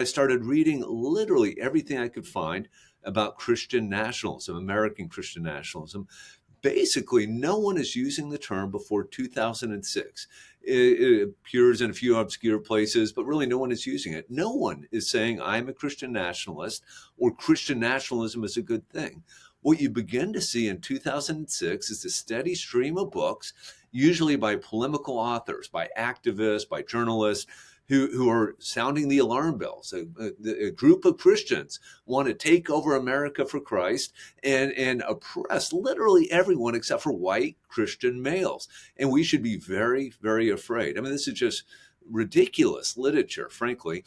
I started reading literally everything I could find about Christian nationalism, American Christian nationalism. Basically, no one is using the term before 2006. It appears in a few obscure places, but really no one is using it. No one is saying, I'm a Christian nationalist or Christian nationalism is a good thing. What you begin to see in 2006 is a steady stream of books, usually by polemical authors, by activists, by journalists, who are sounding the alarm bells. A group of Christians want to take over America for Christ and oppress literally everyone except for white Christian males. And we should be very, very afraid. I mean, this is just ridiculous literature, frankly.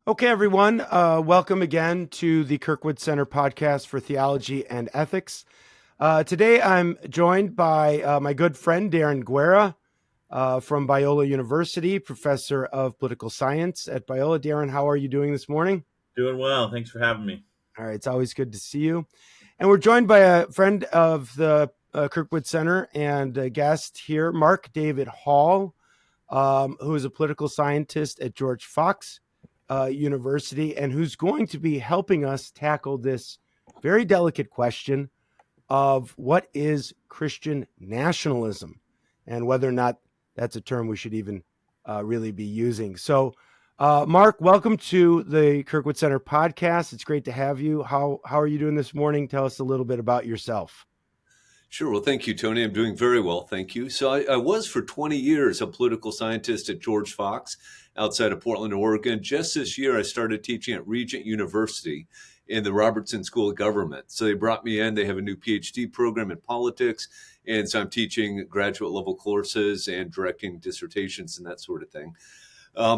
Okay, everyone, welcome again to the Kirkwood Center podcast for Theology and Ethics. Today, I'm joined by my good friend, Darren Guerra from Biola University, professor of political science at Biola. Darren, how are you doing this morning? Doing well. Thanks for having me. All right, it's always good to see you. And we're joined by a friend of the Kirkwood Center and a guest here, Mark David Hall, who is a political scientist at George Fox University, and who's going to be helping us tackle this very delicate question of what is Christian nationalism and whether or not that's a term we should even really be using. So, Mark, welcome to the Kirkwood Center podcast. It's great to have you. How are you doing this morning? Tell us a little bit about yourself. Sure. Well, thank you, Tony. I'm doing very well. Thank you. So I was for 20 years a political scientist at George Fox outside of Portland, Oregon. Just this year, I started teaching at Regent University in the Robertson School of Government. So they brought me in. They have a new PhD program in politics. And so I'm teaching graduate level courses and directing dissertations and that sort of thing.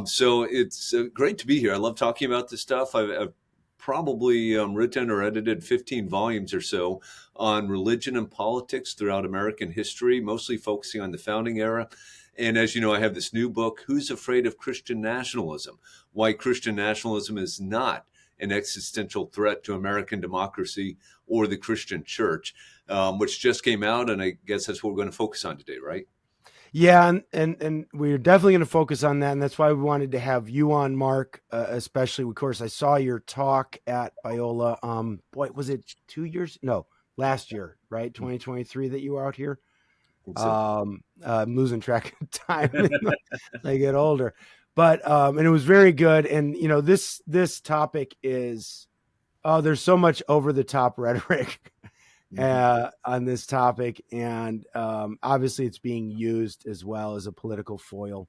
So it's great to be here. I love talking about this stuff. I've probably written or edited 15 volumes or so on religion and politics throughout American history, mostly focusing on the founding era. And as you know, I have this new book, Who's Afraid of Christian Nationalism? Why Christian Nationalism is Not an Existential Threat to American Democracy or the Christian Church, which just came out. And I guess that's what we're going to focus on today, right? Yeah, and we're definitely going to focus on that, and that's why we wanted to have you on, Mark, especially. Of course, I saw your talk at Biola. Boy, was it 2 years? No, last year, right? 2023 that you were out here. I'm losing track of time as I get older, but and it was very good. And you know, this topic is there's so much over the top rhetoric on this topic, and obviously it's being used as well as a political foil.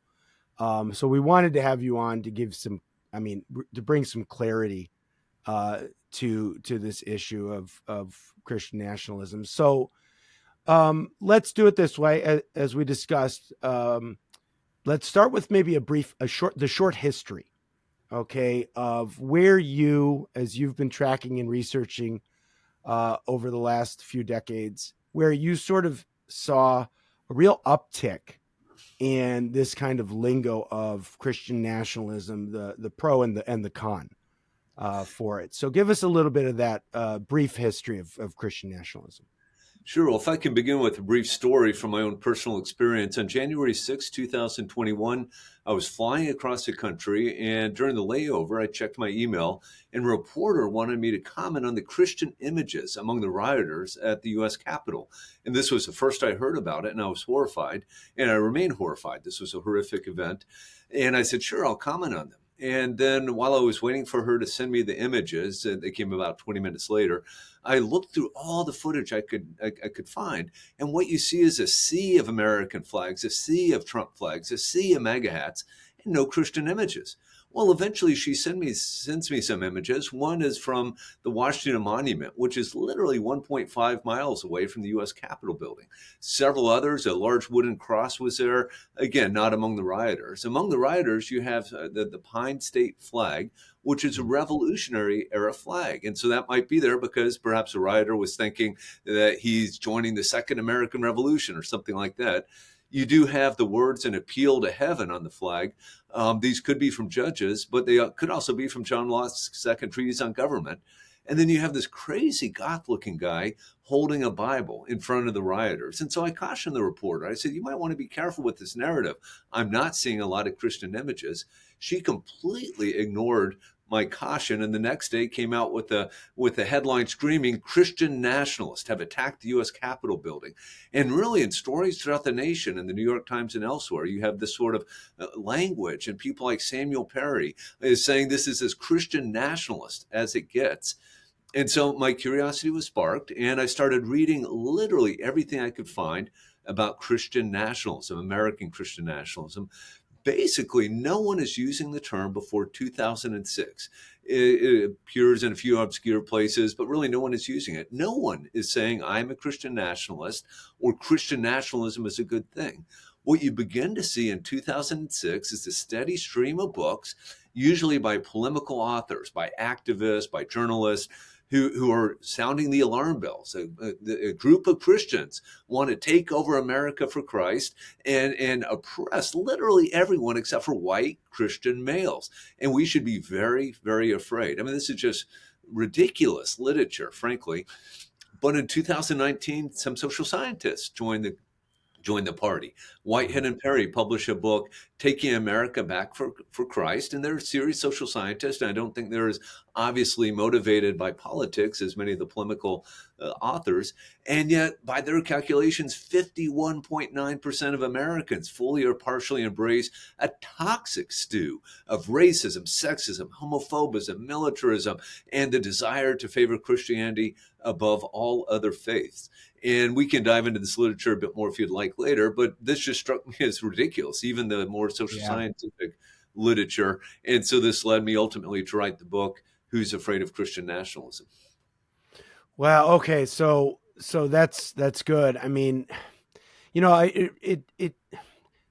So we wanted to have you on to give to bring some clarity to this issue of Christian nationalism. So let's do it this way, as we discussed. Let's start with maybe the short history, okay, of where you, as you've been tracking and researching over the last few decades, where you sort of saw a real uptick in this kind of lingo of Christian nationalism, the pro and the con for it. So give us a little bit of that brief history of Christian nationalism. Sure. Well, if I can begin with a brief story from my own personal experience. On January 6, 2021, I was flying across the country, and during the layover, I checked my email, and a reporter wanted me to comment on the Christian images among the rioters at the U.S. Capitol. And this was the first I heard about it, and I was horrified, and I remain horrified. This was a horrific event. And I said, sure, I'll comment on them. And then while I was waiting for her to send me the images, they came about 20 minutes later, I looked through all the footage I could find. And what you see is a sea of American flags, a sea of Trump flags, a sea of MAGA hats, and no Christian images. Well, eventually she sends me some images. One is from the Washington Monument, which is literally 1.5 miles away from the U.S. Capitol building. Several others, a large wooden cross was there. Again, not among the rioters. Among the rioters, you have the Pine State flag, which is a Revolutionary era flag. And so that might be there because perhaps a rioter was thinking that he's joining the Second American Revolution or something like that. You do have the words "an appeal to heaven" on the flag. These could be from judges, but they could also be from John Locke's Second Treatise on Government. And then you have this crazy goth-looking guy holding a Bible in front of the rioters. And so I cautioned the reporter. I said, you might want to be careful with this narrative. I'm not seeing a lot of Christian images. She completely ignored my caution, and the next day came out with a headline screaming, "Christian nationalists have attacked the U.S. Capitol building." And really, in stories throughout the nation, in the New York Times and elsewhere, you have this sort of language, and people like Samuel Perry is saying this is as Christian nationalist as it gets. And so my curiosity was sparked, and I started reading literally everything I could find about Christian nationalism, American Christian nationalism. Basically, no one is using the term before 2006. It appears in a few obscure places, but really no one is using it. No one is saying I'm a Christian nationalist or Christian nationalism is a good thing. What you begin to see in 2006 is a steady stream of books, usually by polemical authors, by activists, by journalists, who are sounding the alarm bells. A group of Christians want to take over America for Christ and oppress literally everyone except for white Christian males. And we should be very, very afraid. I mean, this is just ridiculous literature, frankly. But in 2019, some social scientists joined the party. Whitehead and Perry publish a book, Taking America Back for Christ, and they're serious social scientists, and I don't think they're as obviously motivated by politics as many of the polemical authors, and yet, by their calculations, 51.9% of Americans fully or partially embrace a toxic stew of racism, sexism, homophobism, militarism, and the desire to favor Christianity above all other faiths. And we can dive into this literature a bit more if you'd like later, but this just struck me as ridiculous, even the more social scientific literature. And so this led me ultimately to write the book, Who's Afraid of Christian Nationalism? Well, okay, so that's good. I mean, it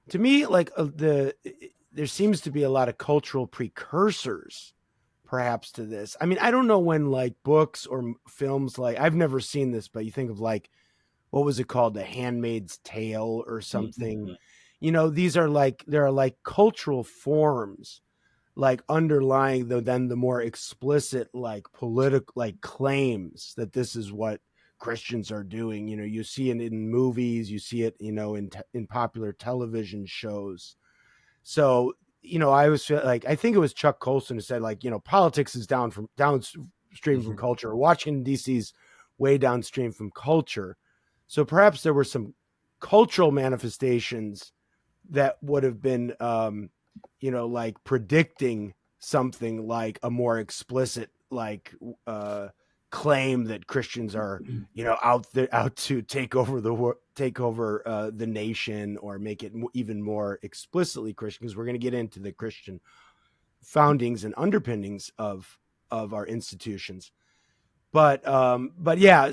to me, like there seems to be a lot of cultural precursors perhaps to this. I mean, I don't know when like books or films, like I've never seen this, but you think of like, what was it called? The Handmaid's Tale or something. Mm-hmm. There are like cultural forms, like underlying the more explicit, like political, like claims that this is what Christians are doing. You see it in movies, you see it, in popular television shows. So, I was like, I think it was Chuck Colson who said, like, politics is downstream from culture. Washington D.C.'s way downstream from culture. So perhaps there were some cultural manifestations that would have been, like predicting something like a more explicit, like claim that Christians are, out to take over the nation or make it even more explicitly Christian. Because we're going to get into the Christian foundings and underpinnings of our institutions. But yeah,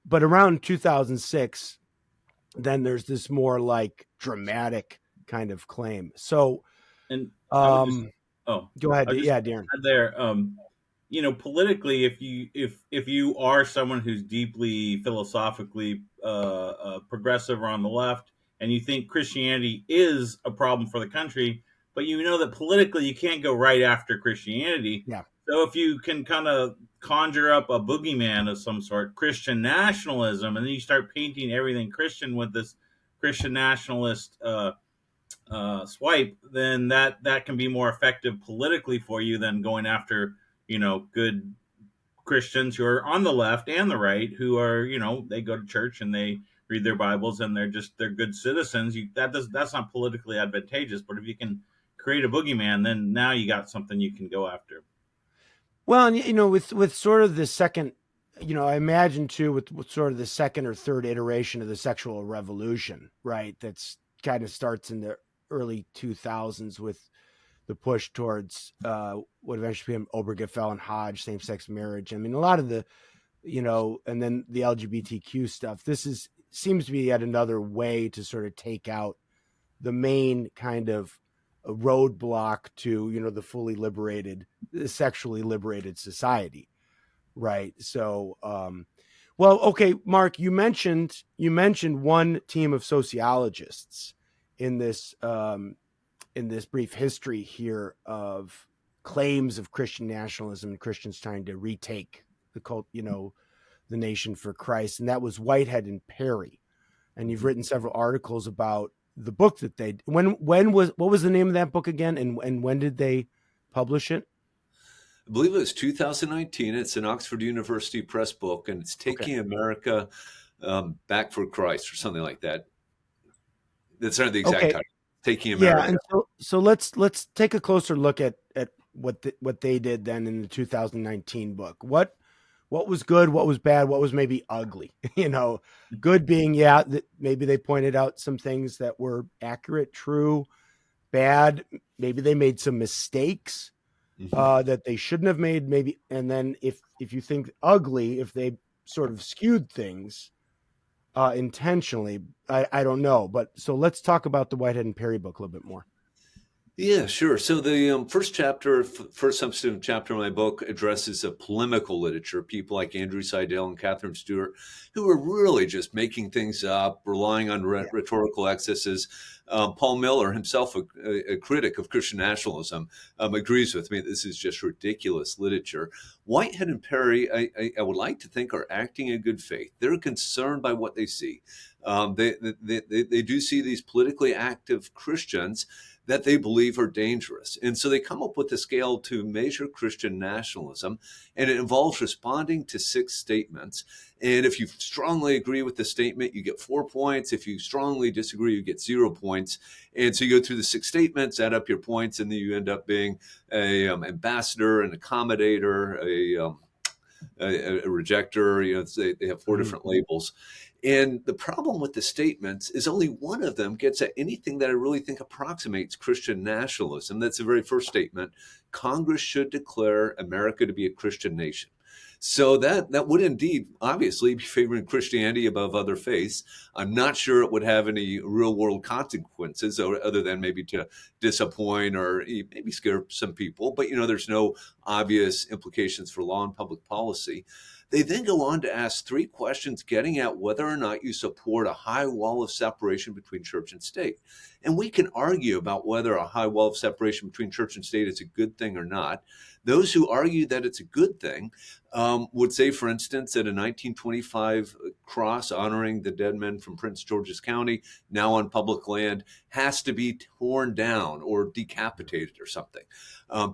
but around 2006, then there's this more like dramatic kind of claim. So, And go ahead. Yeah, Darren. There, politically, if you are someone who's deeply philosophically progressive or on the left, and you think Christianity is a problem for the country, but you know that politically you can't go right after Christianity. Yeah. So if you can kind of conjure up a boogeyman of some sort, Christian nationalism, and then you start painting everything Christian with this Christian nationalist swipe, then that can be more effective politically for you than going after good Christians who are on the left and the right, who are they go to church and they read their Bibles and they're good citizens. That's not politically advantageous. But if you can create a boogeyman, then now you got something you can go after. Well, and with sort of the second, I imagine too, with sort of the second or third iteration of the sexual revolution, right? That's kind of starts in the early 2000s with the push towards what eventually became Obergefell and Hodge, same-sex marriage. I mean, a lot of the, and then the LGBTQ stuff. Seems to be yet another way to sort of take out the main kind of a roadblock to, the fully liberated, sexually liberated society. Right. So, well, okay, Mark, you mentioned one team of sociologists in this brief history here of claims of Christian nationalism and Christians trying to retake the cult, the nation for Christ, and that was Whitehead and Perry. And you've written several articles about the book that they what was the name of that book again, and when did they publish it? I believe it was 2019. It's an Oxford University Press book, and it's Taking America Back for Christ or something like that. That's not the exact title. Taking America. Yeah, and so let's take a closer look at what they did then in the 2019 book. What was good? What was bad? What was maybe ugly? Good being, that maybe they pointed out some things that were accurate, true. Bad, maybe they made some mistakes that they shouldn't have made. Maybe, and then if you think ugly, if they sort of skewed things intentionally, I don't know. But so let's talk about the Whitehead and Perry book a little bit more. Yeah, sure. So the first substantive chapter of my book addresses a polemical literature, people like Andrew Seidel and Catherine Stewart, who are really just making things up, relying on rhetorical excesses. Paul Miller, himself a critic of Christian nationalism, agrees with me. This is just ridiculous literature. Whitehead and Perry, I would like to think, are acting in good faith. They're concerned by what they see. They do see these politically active Christians that they believe are dangerous. And so they come up with a scale to measure Christian nationalism, and it involves responding to 6 statements. And if you strongly agree with the statement, you get 4 points. If you strongly disagree, you get 0 points. And so you go through the 6 statements, add up your points, and then you end up being an ambassador, an accommodator, a rejector. They have 4 different labels. And the problem with the statements is only one of them gets at anything that I really think approximates Christian nationalism. That's the very first statement. Congress should declare America to be a Christian nation. So that would indeed obviously be favoring Christianity above other faiths. I'm not sure it would have any real world consequences other than maybe to disappoint or maybe scare some people. But, there's no obvious implications for law and public policy. They then go on to ask 3 questions getting at whether or not you support a high wall of separation between church and state. And we can argue about whether a high wall of separation between church and state is a good thing or not. Those who argue that it's a good thing would say, for instance, that a 1925 cross honoring the dead men from Prince George's County, now on public land, has to be torn down or decapitated or something.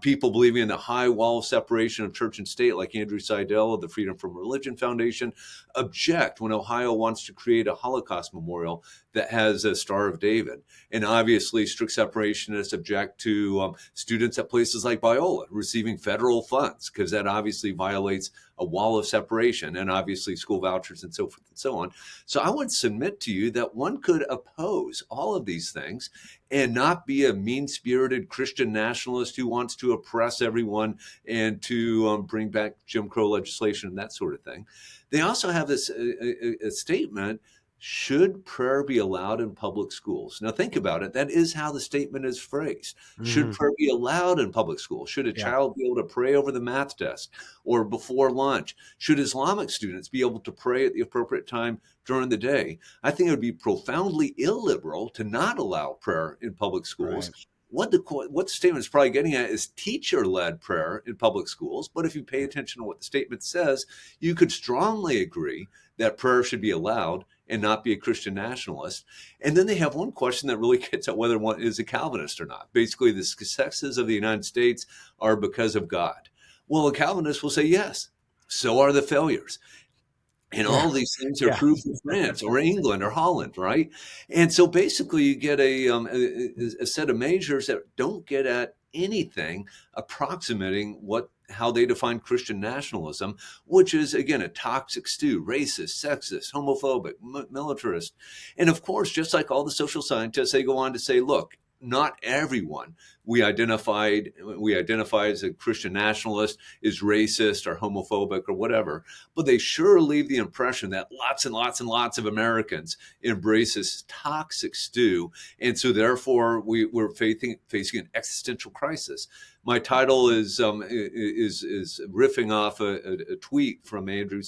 People believing in the high wall of separation of church and state, like Andrew Seidel of the Freedom from Religion Foundation, object when Ohio wants to create a Holocaust memorial that has a Star of David. And obviously, strict separationists object to students at places like Biola receiving federal funds, because that obviously violates a wall of separation, and obviously school vouchers and so forth and so on. So I would submit to you that one could oppose all of these things and not be a mean-spirited Christian nationalist who wants to oppress everyone and to bring back Jim Crow legislation and that sort of thing. They also have this a statement: should prayer be allowed in public schools? Now think about it. That is how the statement is phrased. Should prayer be allowed in public schools? Should a child be able to pray over the math test or before lunch? Should Islamic students be able to pray at the appropriate time during the day? I think it would be profoundly illiberal to not allow prayer in public schools. Right. What the statement is probably getting at is teacher-led prayer in public schools. But if you pay attention to what the statement says, you could strongly agree that prayer should be allowed and not be a Christian nationalist. And then they have one question that really gets at whether one is a Calvinist or not. Basically, the successes of the United States are because of God. Well, a Calvinist will say yes. So are the failures. And all these things are proof in France or England or Holland, right? And so basically you get a set of measures that don't get at anything approximating how they define Christian nationalism, which is, again, a toxic stew, racist, sexist, homophobic, militarist. And of course, just like all the social scientists, they go on to say, look, not everyone we identify as a Christian nationalist is racist or homophobic or whatever, but they sure leave the impression that lots and lots and lots of Americans embrace this toxic stew, and so therefore we're facing an existential crisis. My title is riffing off a tweet from Andrew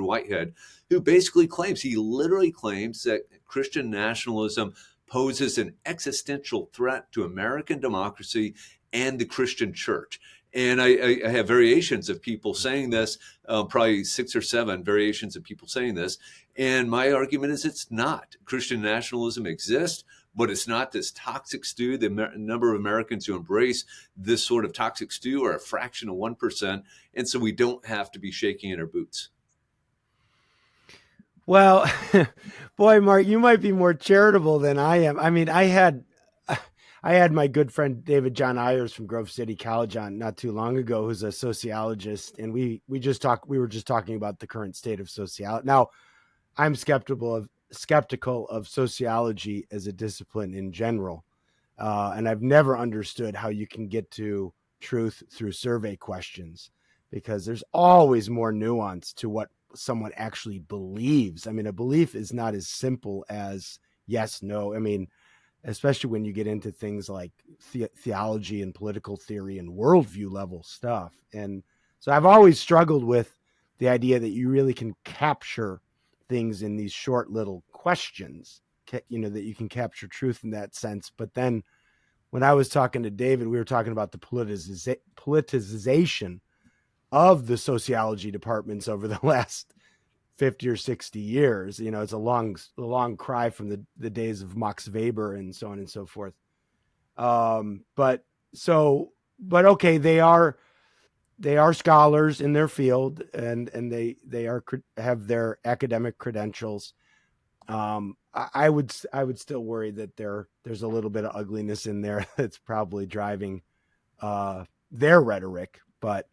Whitehead, who basically literally claims that Christian nationalism poses an existential threat to American democracy and the Christian church. And I have variations of people saying this, probably 6 or 7 variations of people saying this. And my argument is it's not. Christian nationalism exists, but it's not this toxic stew. The number of Americans who embrace this sort of toxic stew are a fraction of 1%. And so we don't have to be shaking in our boots. Well, boy, Mark, you might be more charitable than I am. I mean, I had my good friend David John Ayers from Grove City College on not too long ago, who's a sociologist, and we were just talking about the current state of sociology. Now, I'm skeptical of sociology as a discipline in general, and I've never understood how you can get to truth through survey questions, because there's always more nuance to what someone actually believes. I mean, a belief is not as simple as yes, no. I mean, especially when you get into things like theology and political theory and worldview level stuff. And so I've always struggled with the idea that you really can capture things in these short little questions, that you can capture truth in that sense. But then when I was talking to David, we were talking about the politicization of the sociology departments over the last 50 or 60 years. It's a long cry from the days of Max Weber and so on and so forth. But okay, they are scholars in their field, and they have their academic credentials. I would still worry that there's a little bit of ugliness in there that's probably driving their rhetoric, but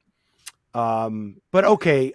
okay.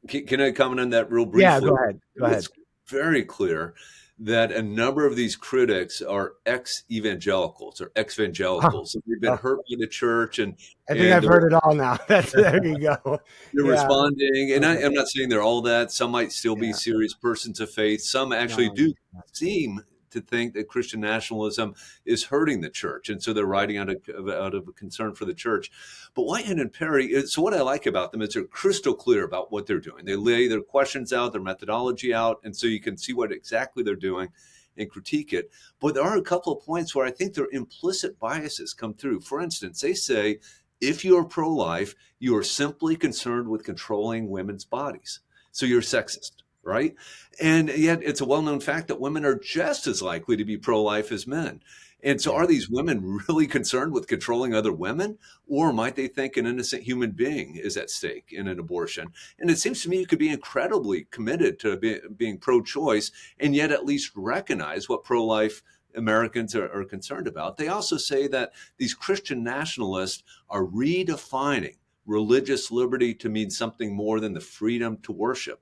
Can I comment on that real briefly? Yeah, go ahead. It's very clear that a number of these critics are ex-evangelicals or ex-evangelicals. They've been hurt by the church, and I think I've heard it all now. There you go. They're responding, and I'm not saying they're all that. Some might still be serious persons of faith. Some actually do seem to think that Christian nationalism is hurting the church, and so they're writing out of a concern for the church. But Whitehead and Perry, so what I like about them is they're crystal clear about what they're doing. They lay their questions out, their methodology out, and so you can see what exactly they're doing and critique it. But there are a couple of points where I think their implicit biases come through. For instance, they say, if you're pro-life, you are simply concerned with controlling women's bodies. So you're sexist, right? And yet it's a well-known fact that women are just as likely to be pro-life as men. And so are these women really concerned with controlling other women? Or might they think an innocent human being is at stake in an abortion? And it seems to me you could be incredibly committed to being pro-choice and yet at least recognize what pro-life Americans are concerned about. They also say that these Christian nationalists are redefining religious liberty to mean something more than the freedom to worship.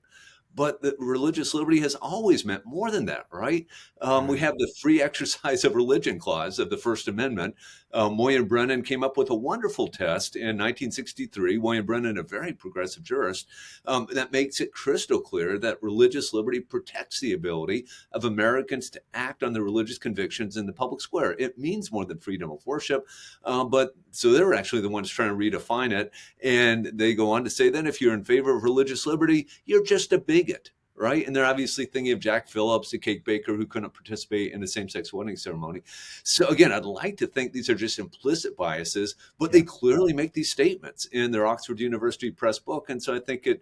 But the religious liberty has always meant more than that, right? We have the free exercise of religion clause of the First Amendment. William Brennan came up with a wonderful test in 1963. William Brennan, a very progressive jurist, that makes it crystal clear that religious liberty protects the ability of Americans to act on their religious convictions in the public square. It means more than freedom of worship. But so they're actually the ones trying to redefine it. And they go on to say, then if you're in favor of religious liberty, you're just a bigot, right? And they're obviously thinking of Jack Phillips, the cake baker who couldn't participate in the same-sex wedding ceremony. So again, I'd like to think these are just implicit biases, but they clearly make these statements in their Oxford University Press book. And so I think it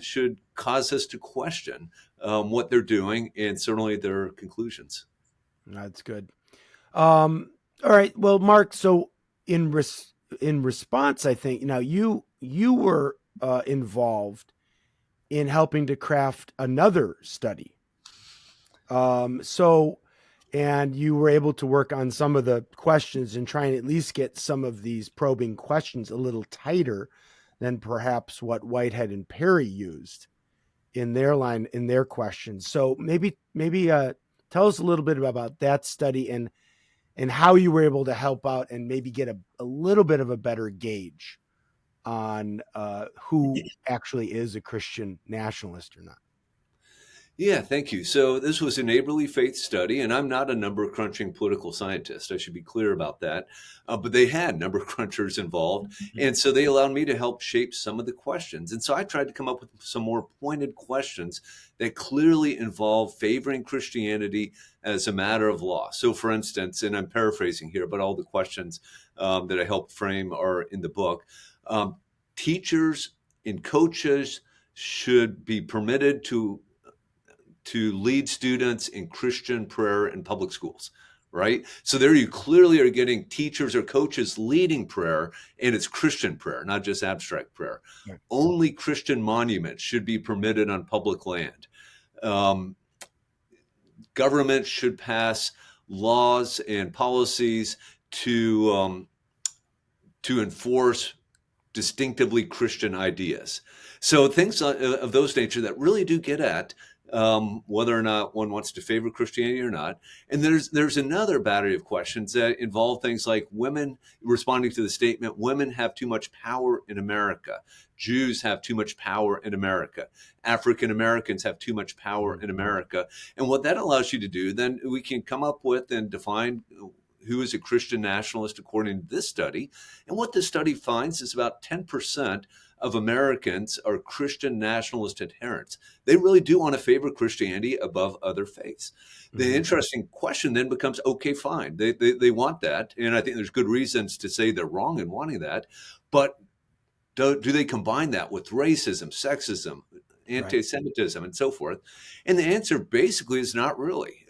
should cause us to question what they're doing and certainly their conclusions. That's good. All right. Well, Mark, so in response, I think, you were involved in helping to craft another study. And you were able to work on some of the questions and try and at least get some of these probing questions a little tighter than perhaps what Whitehead and Perry used in their questions. So maybe tell us a little bit about that study and how you were able to help out and maybe get a little bit of a better gauge on who actually is a Christian nationalist or not. Yeah, thank you. So this was a neighborly faith study, and I'm not a number crunching political scientist. I should be clear about that. But they had number crunchers involved, and so they allowed me to help shape some of the questions. And so I tried to come up with some more pointed questions that clearly involve favoring Christianity as a matter of law. So, for instance, and I'm paraphrasing here, but all the questions that I helped frame are in the book. Um, Teachers and coaches should be permitted to lead students in Christian prayer in public schools, right? So there you clearly are getting teachers or coaches leading prayer, and it's Christian prayer, not just abstract prayer. Right. Only Christian monuments should be permitted on public land. Government should pass laws and policies to enforce distinctively Christian ideas. So things of those nature that really do get at whether or not one wants to favor Christianity or not. And there's another battery of questions that involve things like women responding to the statement, women have too much power in America. Jews have too much power in America. African Americans have too much power in America. And what that allows you to do, then we can come up with and define who is a Christian nationalist according to this study. And what this study finds is about 10% of Americans are Christian nationalist adherents. They really do want to favor Christianity above other faiths. The interesting question then becomes, okay, fine. They want that. And I think there's good reasons to say they're wrong in wanting that. But do they combine that with racism, sexism, anti-Semitism, and so forth? And the answer basically is not really.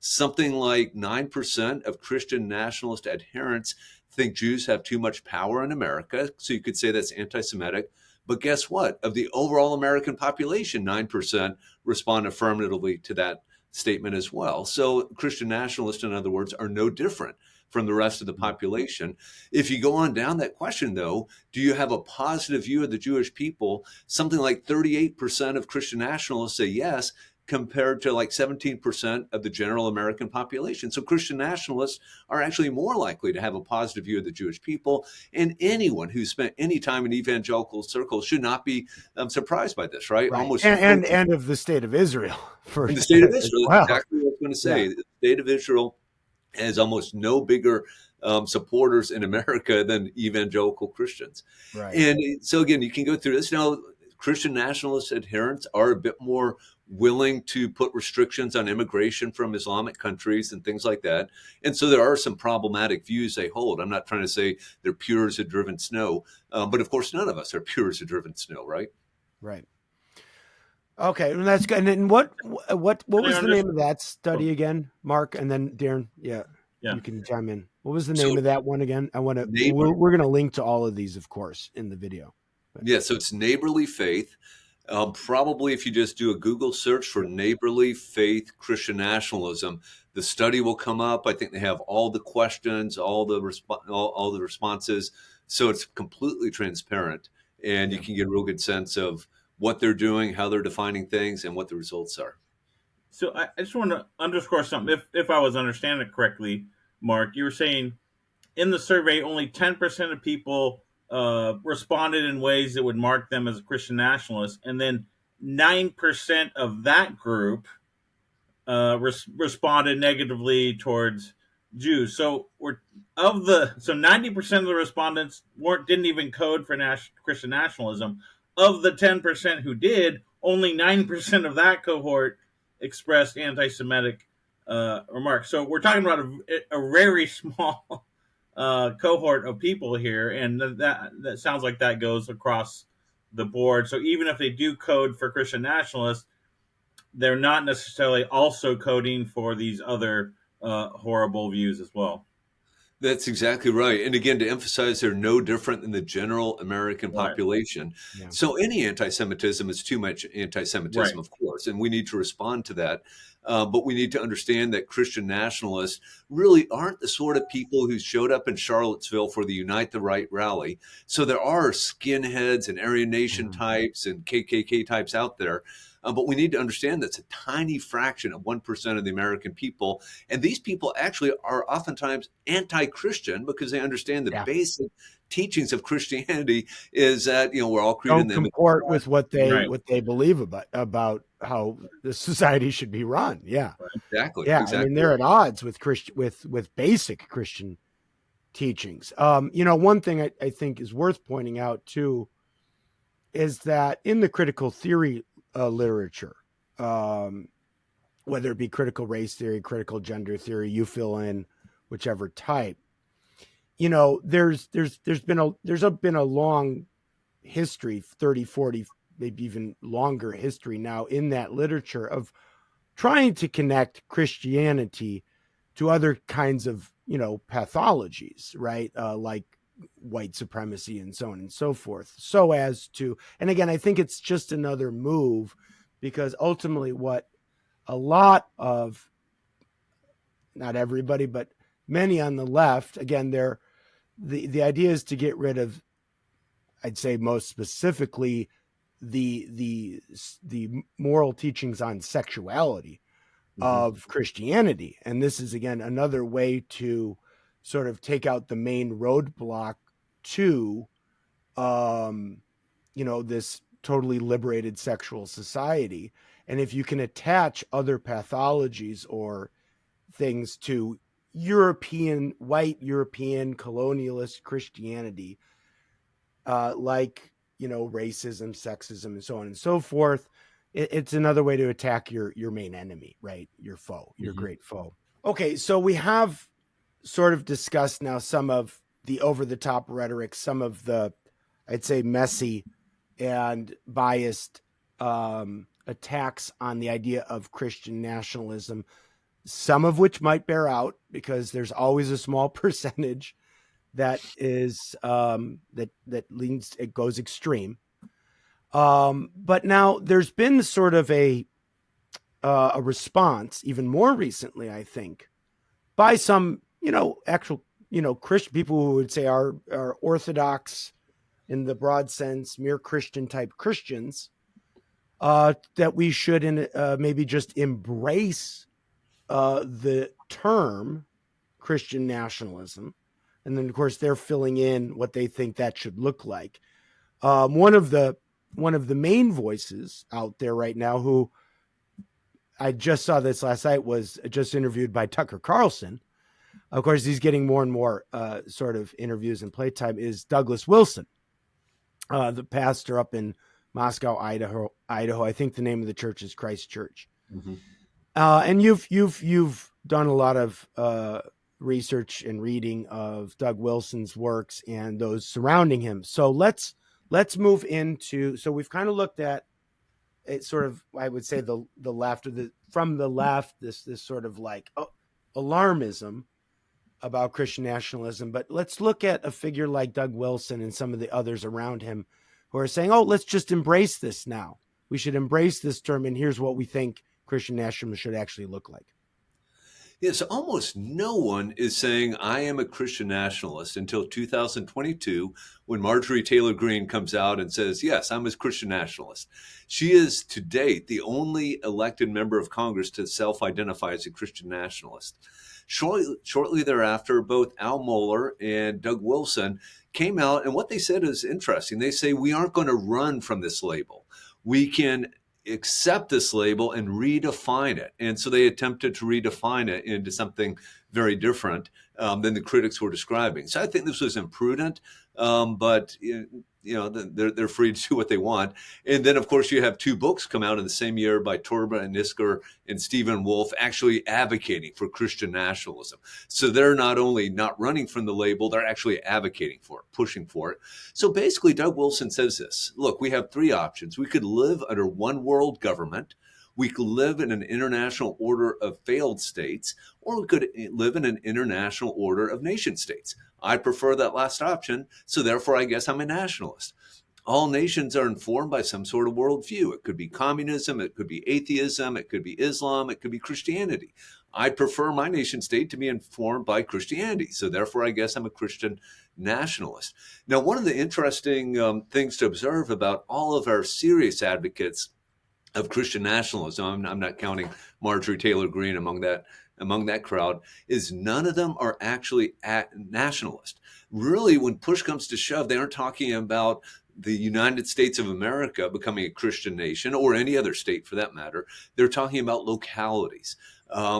Something like 9% of Christian nationalist adherents think Jews have too much power in America. So you could say that's anti-Semitic. But guess what? Of the overall American population, 9% respond affirmatively to that statement as well. So Christian nationalists, in other words, are no different from the rest of the population. If you go on down that question, though, do you have a positive view of the Jewish people? Something like 38% of Christian nationalists say yes, compared to like 17% of the general American population. So Christian nationalists are actually more likely to have a positive view of the Jewish people. And anyone who's spent any time in evangelical circles should not be surprised by this, right? Almost and of the state of Israel. In the state of Israel, well. exactly what I was going to say. Yeah. The state of Israel has almost no bigger supporters in America than evangelical Christians. Right. And so again, you can go through this. Now, Christian nationalist adherents are a bit more willing to put restrictions on immigration from Islamic countries and things like that. And so there are some problematic views they hold. I'm not trying to say they're pure as a driven snow, but of course, none of us are pure as a driven snow, right? Right. Okay, and that's good. And then what was the name of that study again, Mark? And then Darren, yeah, you can chime in. What was the name of that one again? I want to. We're going to link to all of these, of course, in the video. But. Yeah, so it's Neighborly Faith. Probably if you just do a Google search for Neighborly Faith Christian Nationalism, the study will come up. I think they have all the questions, all the responses. So it's completely transparent, and you can get a real good sense of what they're doing, how they're defining things, and what the results are. So I just want to underscore something. If I was understanding it correctly, Mark, you were saying in the survey only 10% of people responded in ways that would mark them as a Christian nationalist, and then 9% of that group responded negatively towards Jews. So 90% of the respondents didn't even code for Christian nationalism. Of the 10% who did, only 9% of that cohort expressed anti-Semitic remarks. So we're talking about a very small cohort of people here, and that sounds like that goes across the board. So even if they do code for Christian nationalists, they're not necessarily also coding for these other horrible views as well. That's exactly right. And again, to emphasize, they're no different than the general American population. Yeah. So any anti-Semitism is too much anti-Semitism, of course, and we need to respond to that. But we need to understand that Christian nationalists really aren't the sort of people who showed up in Charlottesville for the Unite the Right rally. So there are skinheads and Aryan Nation types and KKK types out there. But we need to understand that's a tiny fraction of 1% of the American people. And these people actually are oftentimes anti-Christian because they understand the basic teachings of Christianity is that, we're all created in the image of God. Comport with what they believe about how the society should be run. Yeah. Exactly. Yeah. I mean, Exactly. they're at odds with with basic Christian teachings. One thing I think is worth pointing out too is that in the critical theory literature, um, whether it be critical race theory, critical gender theory, you fill in whichever type, there's been a long history, 30, 40, maybe even longer history now in that literature of trying to connect Christianity to other kinds of, pathologies, right? Like white supremacy and so on and so forth. So as to, and again, I think it's just another move because ultimately what a lot of, not everybody, but many on the left, again, the idea is to get rid of, I'd say most specifically, the moral teachings on sexuality Mhm. of Christianity. And this is again another way to sort of take out the main roadblock to this totally liberated sexual society. And if you can attach other pathologies or things to white European colonialist Christianity, like racism, sexism, and so on and so forth. It's another way to attack your main enemy, right? Your foe, your Mhm. great foe. Okay, so we have sort of discussed now some of the over the top rhetoric, some of the, I'd say, messy and biased attacks on the idea of Christian nationalism, some of which might bear out because there's always a small percentage that is that leans, it goes extreme. But now there's been sort of a response, even more recently, I think, by some actual Christian people who would say are Orthodox in the broad sense, mere Christian type Christians, that we should maybe just embrace the term Christian nationalism. And then, of course, they're filling in what they think that should look like. One of the main voices out there right now, who I just saw this last night, was just interviewed by Tucker Carlson. Of course, he's getting more and more sort of interviews and playtime. Is Douglas Wilson, the pastor up in Moscow, Idaho. I think the name of the church is Christ Church. Mhm. And you've done a lot of research and reading of Doug Wilson's works and those surrounding him. So let's move into. So we've kind of looked at it, sort of, I would say, the left, or from the left, this sort of like alarmism about Christian nationalism. But let's look at a figure like Doug Wilson and some of the others around him who are saying, "Oh, let's just embrace this now. We should embrace this term, and here's what we think Christian nationalism should actually look like." Yes, almost no one is saying I am a Christian nationalist until 2022, when Marjorie Taylor Greene comes out and says, yes, I'm a Christian nationalist. She is to date the only elected member of Congress to self-identify as a Christian nationalist. Shortly thereafter, both Al Mohler and Doug Wilson came out, and what they said is interesting. They say we aren't going to run from this label. We can accept this label and redefine it. And so they attempted to redefine it into something very different than the critics were describing. So I think this was imprudent, but they're free to do what they want. And then, of course, you have two books come out in the same year by Torba and Isker and Stephen Wolfe, actually advocating for Christian nationalism. So they're not only not running from the label, they're actually advocating for it, pushing for it. So basically, Doug Wilson says this: look, we have three options. We could live under one world government. We could live in an international order of failed states, or we could live in an international order of nation states. I prefer that last option, so therefore I guess I'm a nationalist. All nations are informed by some sort of worldview. It could be communism, it could be atheism, it could be Islam, it could be Christianity. I prefer my nation state to be informed by Christianity, so therefore I guess I'm a Christian nationalist. Now, one of the interesting things to observe about all of our serious advocates of Christian nationalism, I'm not counting Marjorie Taylor Greene among that crowd, is none of them are actually nationalist. Really, when push comes to shove, they aren't talking about the United States of America becoming a Christian nation, or any other state for that matter, they're talking about localities.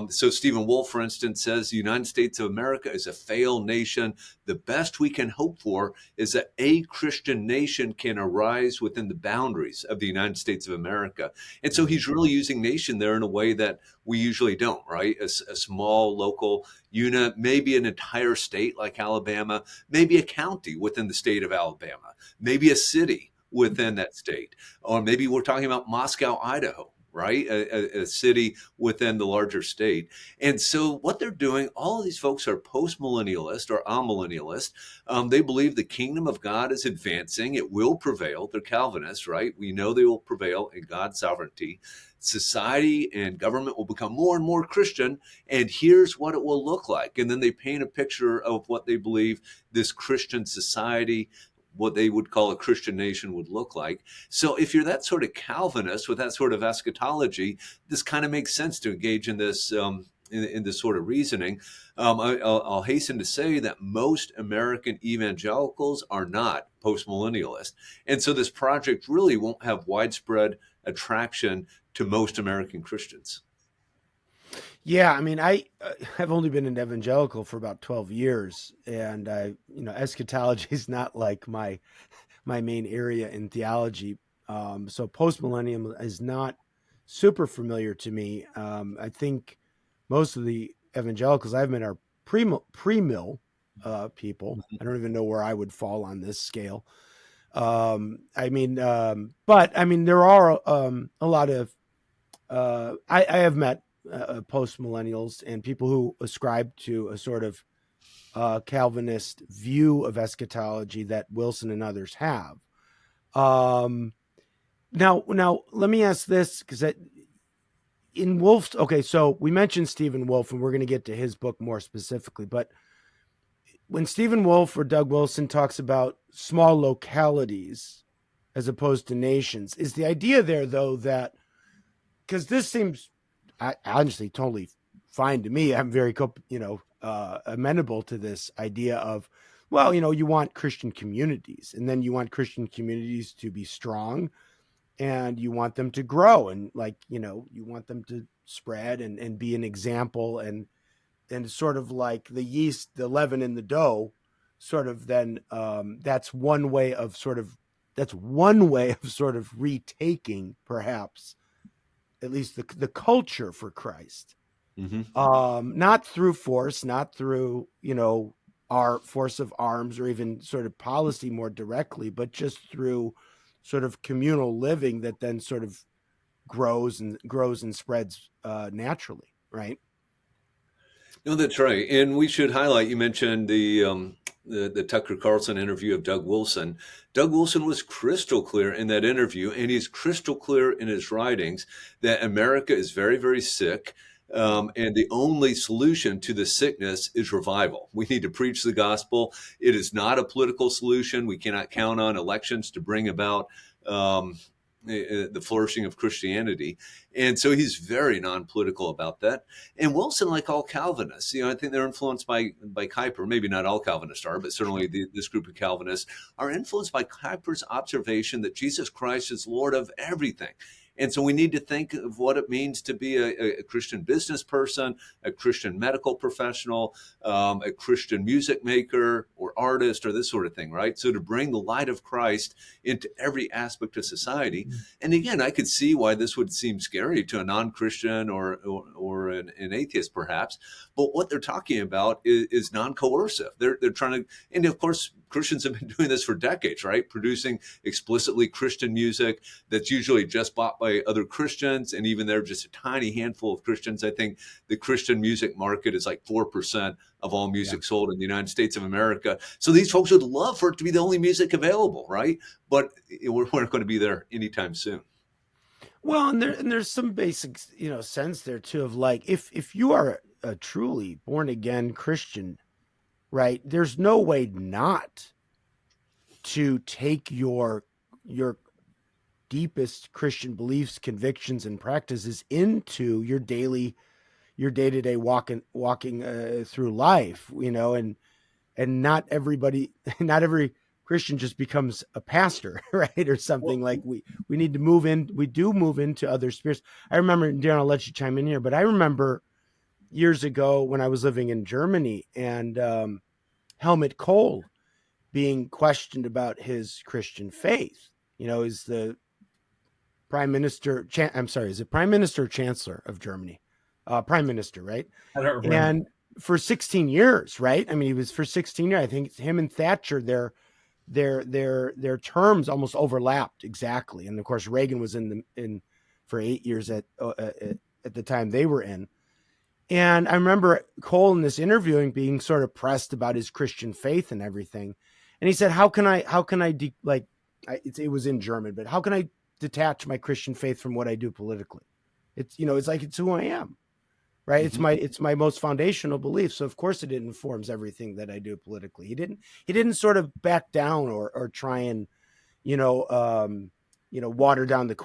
So Stephen Wolfe, for instance, says the United States of America is a failed nation. The best we can hope for is that a Christian nation can arise within the boundaries of the United States of America. And so he's really using nation there in a way that we usually don't, right? A small local unit, maybe an entire state like Alabama, maybe a county within the state of Alabama, maybe a city within that state, or maybe we're talking about Moscow, Idaho, right? A city within the larger state. And so what they're doing, all of these folks are post-millennialist or amillennialist. They believe the kingdom of God is advancing. It will prevail. They're Calvinists, right? We know they will prevail in God's sovereignty. Society and government will become more and more Christian, and here's what it will look like. And then they paint a picture of what they believe this Christian society, what they would call a Christian nation, would look like. So if you're that sort of Calvinist with that sort of eschatology, this kind of makes sense to engage in this in this sort of reasoning. I'll hasten to say that most American evangelicals are not postmillennialist, and so this project really won't have widespread attraction to most American Christians. Yeah, I mean, I have only been an evangelical for about 12 years, and eschatology is not like my main area in theology. So postmillennium is not super familiar to me. I think most of the evangelicals I've met are pre-mill people. I don't even know where I would fall on this scale. But I mean, there are a lot of I have met post millennials and people who ascribe to a sort of Calvinist view of eschatology that Wilson and others have. Now, let me ask this, because in Wolfe's, okay, so we mentioned Stephen Wolfe, and we're going to get to his book more specifically, but when Stephen Wolfe or Doug Wilson talks about small localities as opposed to nations, is the idea there, though, that, because this seems honestly totally fine to me. I'm very, amenable to this idea of, well, you want Christian communities, and then you want Christian communities to be strong, and you want them to grow, and you want them to spread and be an example, and sort of like the yeast, the leaven in the dough, sort of then that's one way of sort of retaking, perhaps, at least the culture for Christ. Mm-hmm. Not through force, not through, our force of arms or even sort of policy more directly, but just through sort of communal living that then sort of grows and spreads naturally, right? No, that's right. And we should highlight, you mentioned the Tucker Carlson interview of Doug Wilson. Doug Wilson was crystal clear in that interview, and he's crystal clear in his writings, that America is very, very sick. And the only solution to the sickness is revival. We need to preach the gospel. It is not a political solution. We cannot count on elections to bring about the flourishing of Christianity. And so he's very non-political about that. And Wilson, like all Calvinists, I think they're influenced by Kuyper. Maybe not all Calvinists are, but certainly this group of Calvinists are influenced by Kuyper's observation that Jesus Christ is Lord of everything. And so we need to think of what it means to be a Christian business person, a Christian medical professional, a Christian music maker or artist, or this sort of thing, right? So to bring the light of Christ into every aspect of society. Mm-hmm. And again, I could see why this would seem scary to a non-Christian or an atheist, perhaps. But what they're talking about is non-coercive. They're trying to, and of course, Christians have been doing this for decades, right? Producing explicitly Christian music that's usually just bought by other Christians, and even they're just a tiny handful of Christians. I think the Christian music market is like 4% of all music sold in the United States of America. So these folks would love for it to be the only music available, right? But we're not going to be there anytime soon. Well, and there's some basic, sense there too of like, if you are a truly born again Christian, right, there's no way not to take your deepest Christian beliefs, convictions, and practices into your day-to-day walking through life, and not everybody, not every Christian just becomes a pastor, right? Or something. Well, Like we need to move in. We do move into other spheres. I remember, Darren, I'll let you chime in here, but I remember years ago when I was living in Germany and Helmut Kohl being questioned about his Christian faith. Is the prime minister, is it prime minister or chancellor of Germany? Prime minister, right? I don't remember. And for 16 years, right? I mean, he was for 16 years. I think him and Thatcher, their terms almost overlapped exactly. And of course, Reagan was in for 8 years at the time they were in. And I remember Cole in this interviewing being sort of pressed about his Christian faith and everything. And he said, it was in German, but how can I detach my Christian faith from what I do politically? It's who I am, right? Mm-hmm. It's my most foundational belief. So of course it informs everything that I do politically. He didn't sort of back down or try and, water down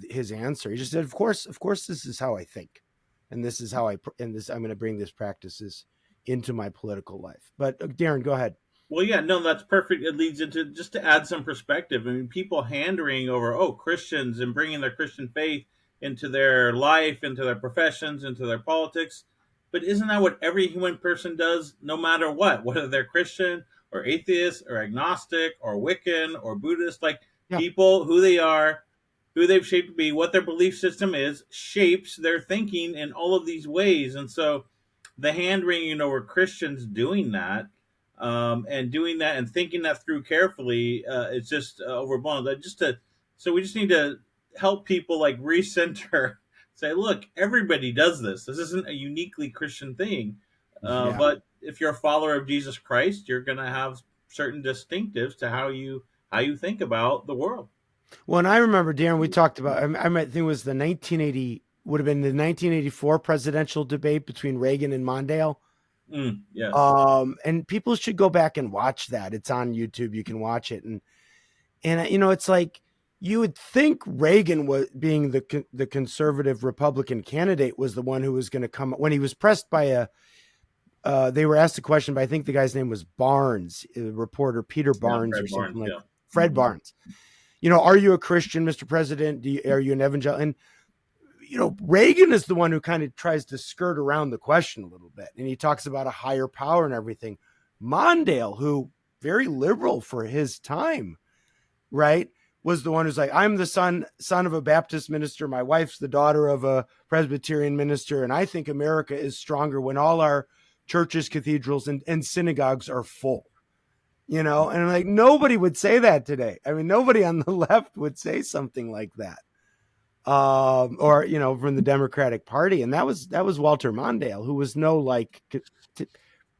his answer. He just said, of course, this is how I think. And this is how I'm going to bring this practices into my political life. But Darren, go ahead. Well, yeah, no, that's perfect. It leads into just to add some perspective. I mean, people hand-wringing over, Christians and bringing their Christian faith into their life, into their professions, into their politics. But isn't that what every human person does, no matter what, whether they're Christian or atheist or agnostic or Wiccan or Buddhist? Like, Yeah. people, who they are, who they've shaped to be, what their belief system is, shapes their thinking in all of these ways. And so the hand-wringing over Christians doing that, and doing that and thinking that through carefully, it's just overblown. So we just need to help people like recenter, say, look, everybody does this. This isn't a uniquely Christian thing. But if you're a follower of Jesus Christ, you're going to have certain distinctives to how you think about the world. Well, and I remember, Darren, we talked about, I think it was would have been the 1984 presidential debate between Reagan and Mondale. Yes. And people should go back and watch that. It's on YouTube. You can watch it. And it's like, you would think Reagan was being the conservative Republican candidate was the one who was going to come when he was pressed by they were asked a question, but I think the guy's name was Barnes, reporter Peter Barnes or something like Fred Barnes. Are you a Christian, Mr. President? Are you an evangelical? And Reagan is the one who kind of tries to skirt around the question a little bit. And he talks about a higher power and everything. Mondale, who very liberal for his time, right, was the one who's like, I'm the son of a Baptist minister. My wife's the daughter of a Presbyterian minister. And I think America is stronger when all our churches, cathedrals, and synagogues are full. And I'm like, nobody would say that today. I mean, nobody on the left would say something like that. Or from the Democratic Party, and that was Walter Mondale, who was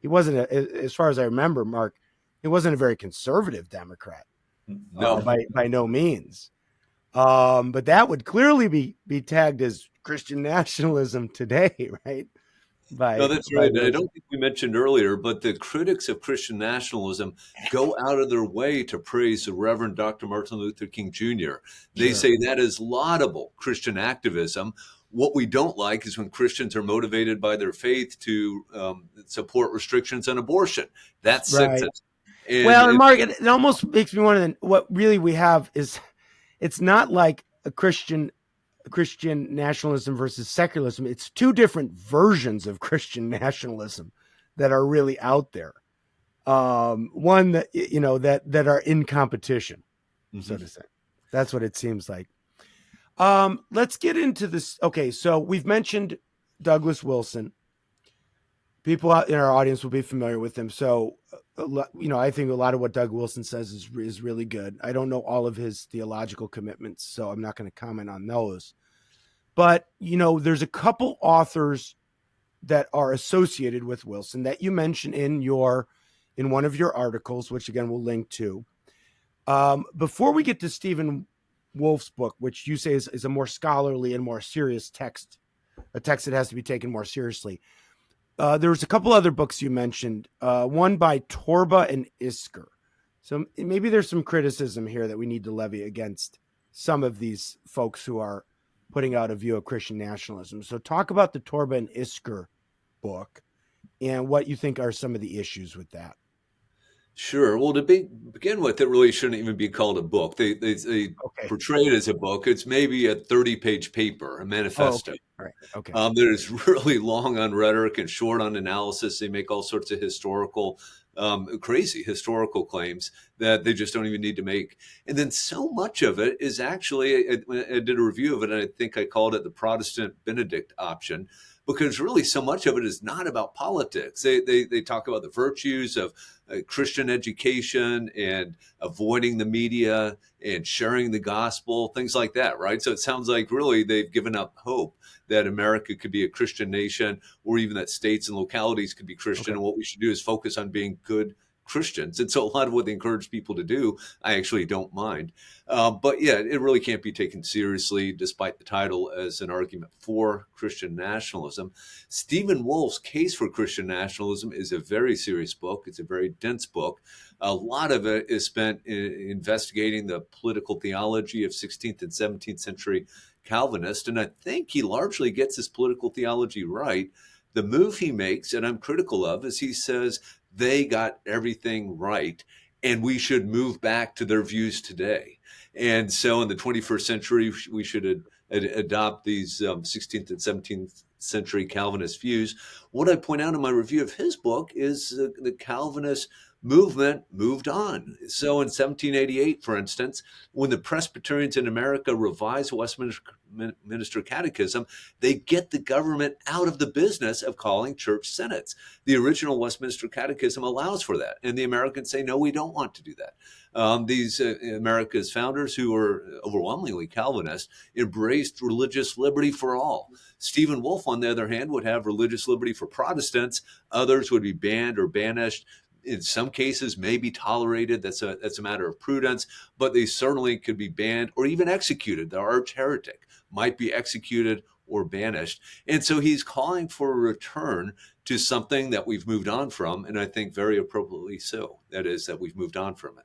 he wasn't as far as I remember, Mark, he wasn't a very conservative Democrat, No, by no means. But that would clearly be tagged as Christian nationalism today, right? No, that's right. I don't think we mentioned earlier, but the critics of Christian nationalism go out of their way to praise the Reverend Dr. Martin Luther King Jr. They say that is laudable Christian activism. What we don't like is when Christians are motivated by their faith to support restrictions on abortion. That's right. sexist. And well, and Mark, it almost makes me wonder, what really we have is, it's not like a Christian nationalism versus secularism. It's two different versions of Christian nationalism that are really out there. One that, that are in competition, so to say. That's what it seems like. Let's get into this. Okay. So we've mentioned Douglas Wilson. People out in our audience will be familiar with him. So, I think a lot of what Doug Wilson says is really good. I don't know all of his theological commitments, so I'm not going to comment on those. But, there's a couple authors that are associated with Wilson that you mentioned in one of your articles, which again we'll link to. Before we get to Stephen Wolfe's book, which you say is a more scholarly and more serious text, a text that has to be taken more seriously. There was a couple other books you mentioned, one by Torba and Isker. So maybe there's some criticism here that we need to levy against some of these folks who are putting out a view of Christian nationalism. So talk about the Torba and Isker book and what you think are some of the issues with that. Sure. Well, to begin with, it really shouldn't even be called a book. They Okay. portray it as a book. It's maybe a 30-page paper, a Oh, manifesto. okay. All right. Okay. That is really long on rhetoric and short on analysis. They make all sorts of crazy historical claims that they just don't even need to make. And then so much of it is actually, I did a review of it, and I think I called it the Protestant Benedict option, because really so much of it is not about politics. They talk about the virtues of Christian education and avoiding the media and sharing the gospel, things like that, right? So it sounds like really they've given up hope that America could be a Christian nation, or even that states and localities could be Christian. Okay. And what we should do is focus on being good Christians. And so a lot of what they encourage people to do, I actually don't mind. But yeah, it really can't be taken seriously, despite the title, as an argument for Christian nationalism. Stephen Wolfe's Case for Christian Nationalism is a very serious book. It's a very dense book. A lot of it is spent investigating the political theology of 16th and 17th century Calvinist, and I think he largely gets his political theology right. The move he makes, and I'm critical of, is he says they got everything right, and we should move back to their views today. And so in the 21st century, we should adopt these 16th and 17th century Calvinist views. What I point out in my review of his book is the Calvinist movement moved on. So in 1788, for instance, when the Presbyterians in America revised the Westminster Catechism, they get the government out of the business of calling church synods. The original Westminster Catechism allows for that, and the Americans say, no, we don't want to do that. These America's founders, who were overwhelmingly Calvinist, embraced religious liberty for all. Stephen Wolfe, on the other hand, would have religious liberty for Protestants. Others would be banned or banished. In some cases, may be tolerated. That's a matter of prudence, but they certainly could be banned or even executed. The arch heretic might be executed or banished. And so he's calling for a return to something that we've moved on from, and I think very appropriately so. That is, that we've moved on from it.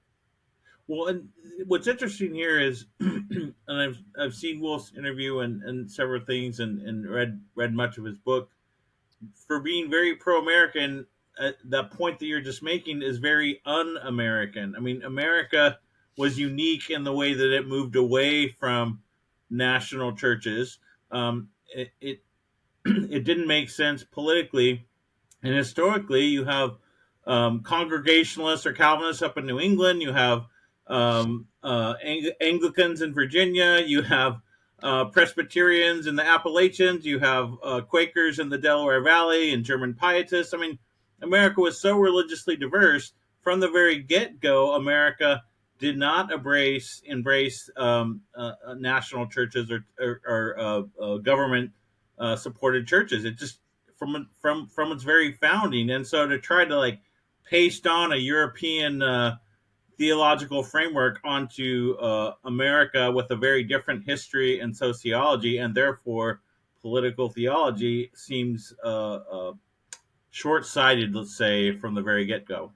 Well, and what's interesting here is, and I've seen Wolf's interview and several things, and read much of his book. For being very pro-American, that point that you're just making is very un-American. I mean, America was unique in the way that it moved away from national churches. It it didn't make sense politically, and historically, you have Congregationalists or Calvinists up in New England. You have Anglicans in Virginia. You have Presbyterians in the Appalachians. You have Quakers in the Delaware Valley and German Pietists. I mean, America was so religiously diverse from the very get-go. America did not embrace national churches or government supported churches. It just from its very founding, and so to try to like paste on a European theological framework onto America with a very different history and sociology, and therefore political theology, seems short-sighted, let's say, from the very get-go.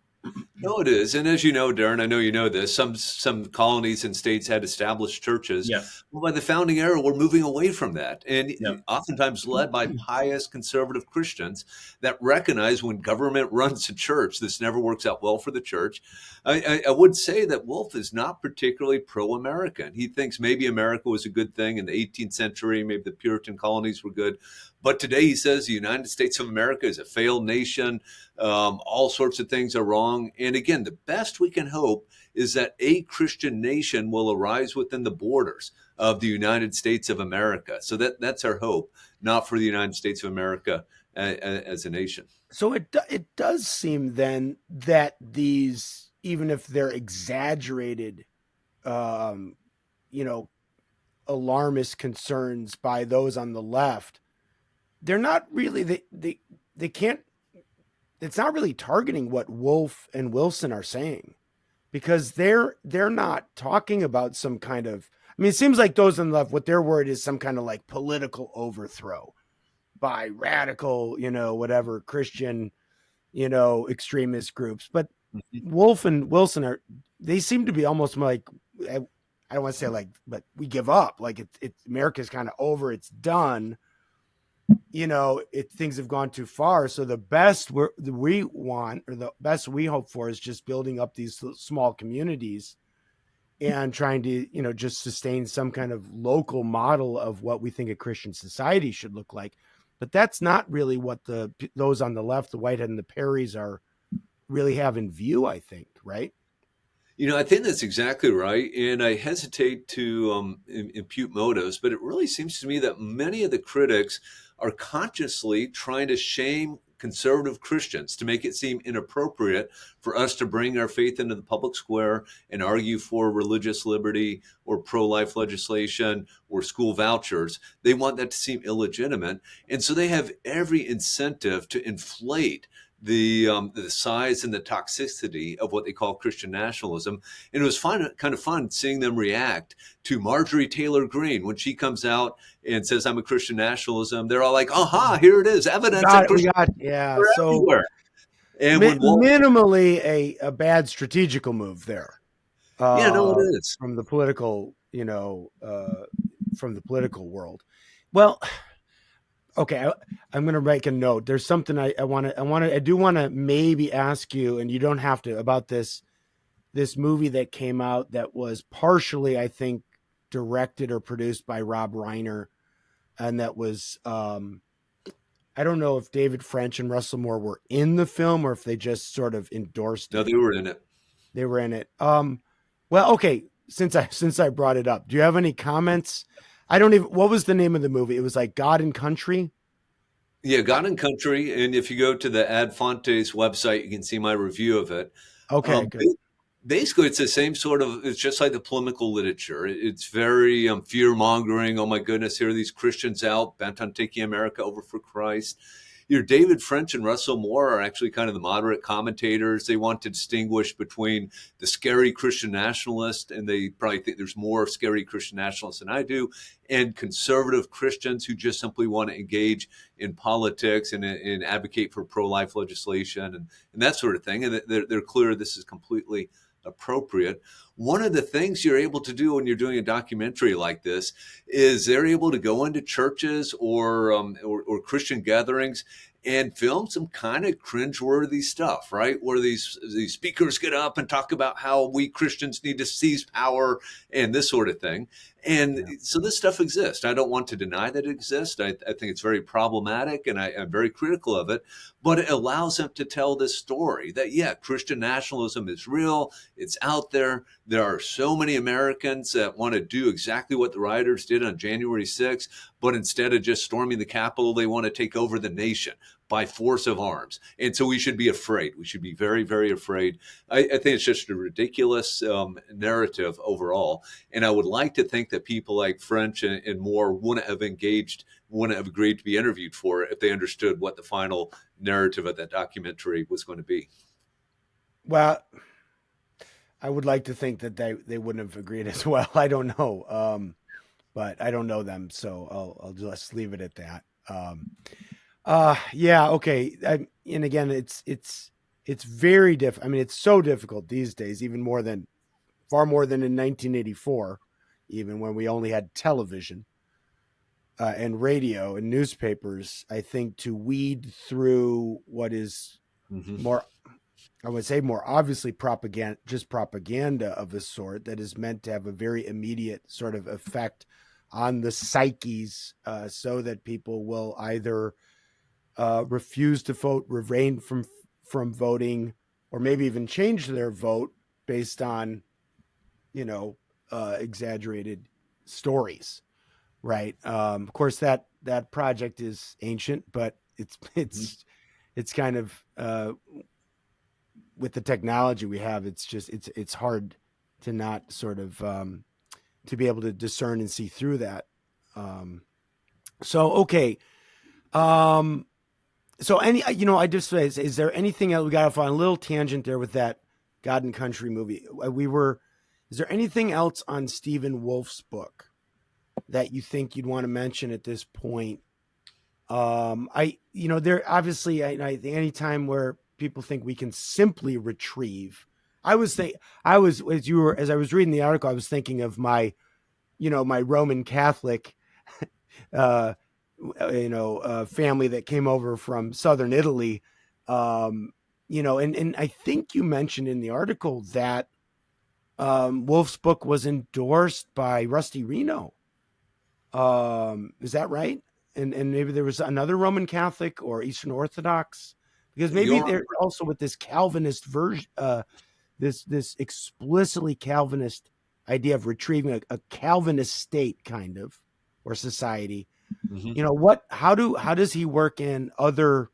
No, it is. And as you know, Darren, I know you know this, some colonies and states had established churches. Yes. Well, by the founding era, we're moving away from that. And Yep. oftentimes led by pious conservative Christians that recognize when government runs a church, this never works out well for the church. I would say that Wolfe is not particularly pro-American. He thinks maybe America was a good thing in the 18th century, maybe the Puritan colonies were good. But today he says the United States of America is a failed nation. All sorts of things are wrong. And again, the best we can hope is that a Christian nation will arise within the borders of the United States of America. So that's our hope, not for the United States of America as a nation. So it does seem then that these, even if they're exaggerated, alarmist concerns by those on the left, they're not really, they can't, it's not really targeting what Wolfe and Wilson are saying, because they're not talking about some kind of, I mean, it seems like those on the left, what their word is some kind of like political overthrow by radical, whatever Christian, extremist groups. But Wolfe and Wilson they seem to be almost like, I don't want to say like, but we give up. Like it's America's kind of over, it's done. things have gone too far. So the best we want, or the best we hope for, is just building up these small communities and trying to, just sustain some kind of local model of what we think a Christian society should look like. But that's not really what those on the left, the Whitehead and the Perrys, are really have in view, I think, right? I think that's exactly right. And I hesitate to impute motives, but it really seems to me that many of the critics are consciously trying to shame conservative Christians to make it seem inappropriate for us to bring our faith into the public square and argue for religious liberty or pro-life legislation or school vouchers. They want that to seem illegitimate. And so they have every incentive to inflate the size and the toxicity of what they call Christian nationalism. And it was kind of fun seeing them react to Marjorie Taylor Greene when she comes out and says, "I'm a Christian nationalism." They're all like, "Aha, here it is, evidence of Christian yeah." So everywhere. And when minimally a bad strategical move there. Yeah, no, it is from the political, world. Well, okay, I'm going to make a note. There's something I do want to maybe ask you, and you don't have to, about this movie that came out that was partially, I think, directed or produced by Rob Reiner, and that was, I don't know if David French and Russell Moore were in the film or if they just sort of endorsed it. No, they were in it. They were in it. Well, okay, since I brought it up, do you have any comments? What was the name of the movie? It was like God and Country. Yeah, God and Country. And if you go to the Ad Fontes website, you can see my review of it. Okay, good. Basically, it's the same sort of, it's just like the polemical literature. It's very fear-mongering. Oh my goodness, here are these Christians out bent on taking America over for Christ. David French and Russell Moore are actually kind of the moderate commentators. They want to distinguish between the scary Christian nationalist, and they probably think there's more scary Christian nationalists than I do, and conservative Christians who just simply want to engage in politics and advocate for pro-life legislation and that sort of thing. And they're clear this is completely appropriate. One of the things you're able to do when you're doing a documentary like this is they're able to go into churches or Christian gatherings and film some kind of cringeworthy stuff, right? Where these speakers get up and talk about how we Christians need to seize power and this sort of thing. And so this stuff exists. I don't want to deny that it exists. I think it's very problematic, and I'm very critical of it. But it allows them to tell this story that, yeah, Christian nationalism is real. It's out there. There are so many Americans that want to do exactly what the rioters did on January 6th, but instead of just storming the Capitol, they want to take over the nation by force of arms. And so we should be afraid. We should be very, very afraid. I think it's just a ridiculous narrative overall. And I would like to think that people like French and Moore wouldn't have agreed to be interviewed for it if they understood what the final narrative of that documentary was going to be. Well, I would like to think that they wouldn't have agreed as well. I don't know. But I don't know them, so I'll just leave it at that. Yeah, okay. And again, it's very difficult. I mean, it's so difficult these days, far more than in 1984, even when we only had television and radio and newspapers, I think, to weed through what is more, I would say, more obviously propaganda of a sort that is meant to have a very immediate sort of effect on the psyches, so that people will either refuse to vote, refrain from voting, or maybe even change their vote based on, exaggerated stories, right? Of course, that project is ancient, but it's kind of with the technology we have, it's hard to not sort of to be able to discern and see through that. So okay. So I just say, is there anything else? We got off on a little tangent there with that God and Country movie. Is there anything else on Stephen Wolfe's book that you think you'd want to mention at this point? There obviously, I think any time where people think we can simply retrieve, as I was reading the article, I was thinking of my Roman Catholic, family that came over from southern Italy. And I think you mentioned in the article that Wolfe's book was endorsed by Rusty Reno. Is that right? And maybe there was another Roman Catholic or Eastern Orthodox, because maybe You're they're also with this Calvinist version, this explicitly Calvinist idea of retrieving a Calvinist state, kind of, or society. Mhm. How does he work in other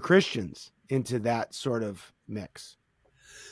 Christians into that sort of mix?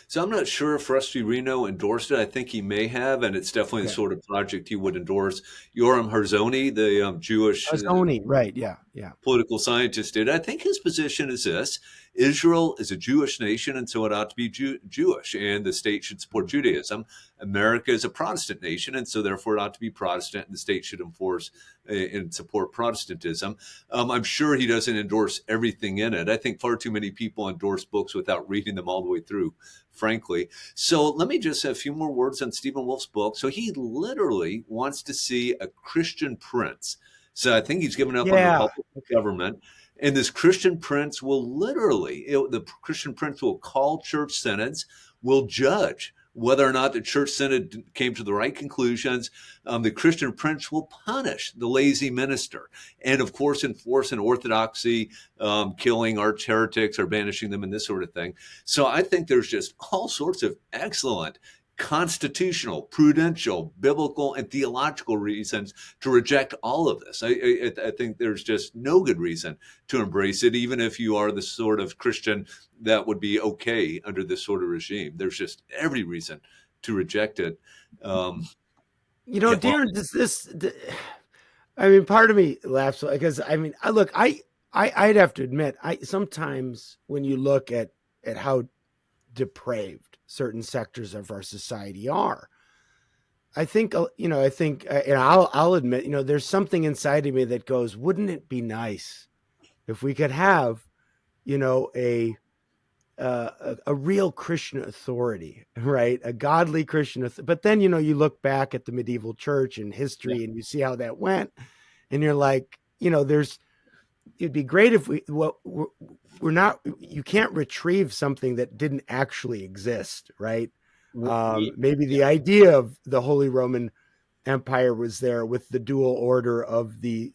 So I'm not sure if Rusty Reno endorsed it. I think he may have, and it's definitely the Okay. sort of project he would endorse. Yoram Harzoni, the Jewish Azoni, right? Yeah, yeah. political scientist, did. I think his position is this: Israel is a Jewish nation, and so it ought to be Jewish, and the state should support Judaism. America is a Protestant nation, and so therefore it ought to be Protestant, and the state should enforce and support Protestantism. I'm sure he doesn't endorse everything in it. I think far too many people endorse books without reading them all the way through, frankly. So let me just have a few more words on Stephen Wolfe's book. So he literally wants to see a Christian prince. So I think he's given up on Yeah. Republican government. And this Christian prince will the Christian prince will call church synods, will judge whether or not the church synod came to the right conclusions. The Christian prince will punish the lazy minister and, of course, enforce an orthodoxy, killing arch heretics or banishing them and this sort of thing. So I think there's just all sorts of excellent constitutional, prudential, biblical, and theological reasons to reject all of this. I think there's just no good reason to embrace it, even if you are the sort of Christian that would be okay under this sort of regime. There's just every reason to reject it. Darren, I mean, part of me laughs because I'd have to admit, sometimes when you look at how depraved certain sectors of our society are, and I'll admit, there's something inside of me that goes, wouldn't it be nice if we could have, a real Christian authority, right? A godly Christian but then, you look back at the medieval church and history and you see how that went, and you're like, it'd be great if you can't retrieve something that didn't actually exist, right? Maybe the idea of the Holy Roman Empire was there with the dual order of the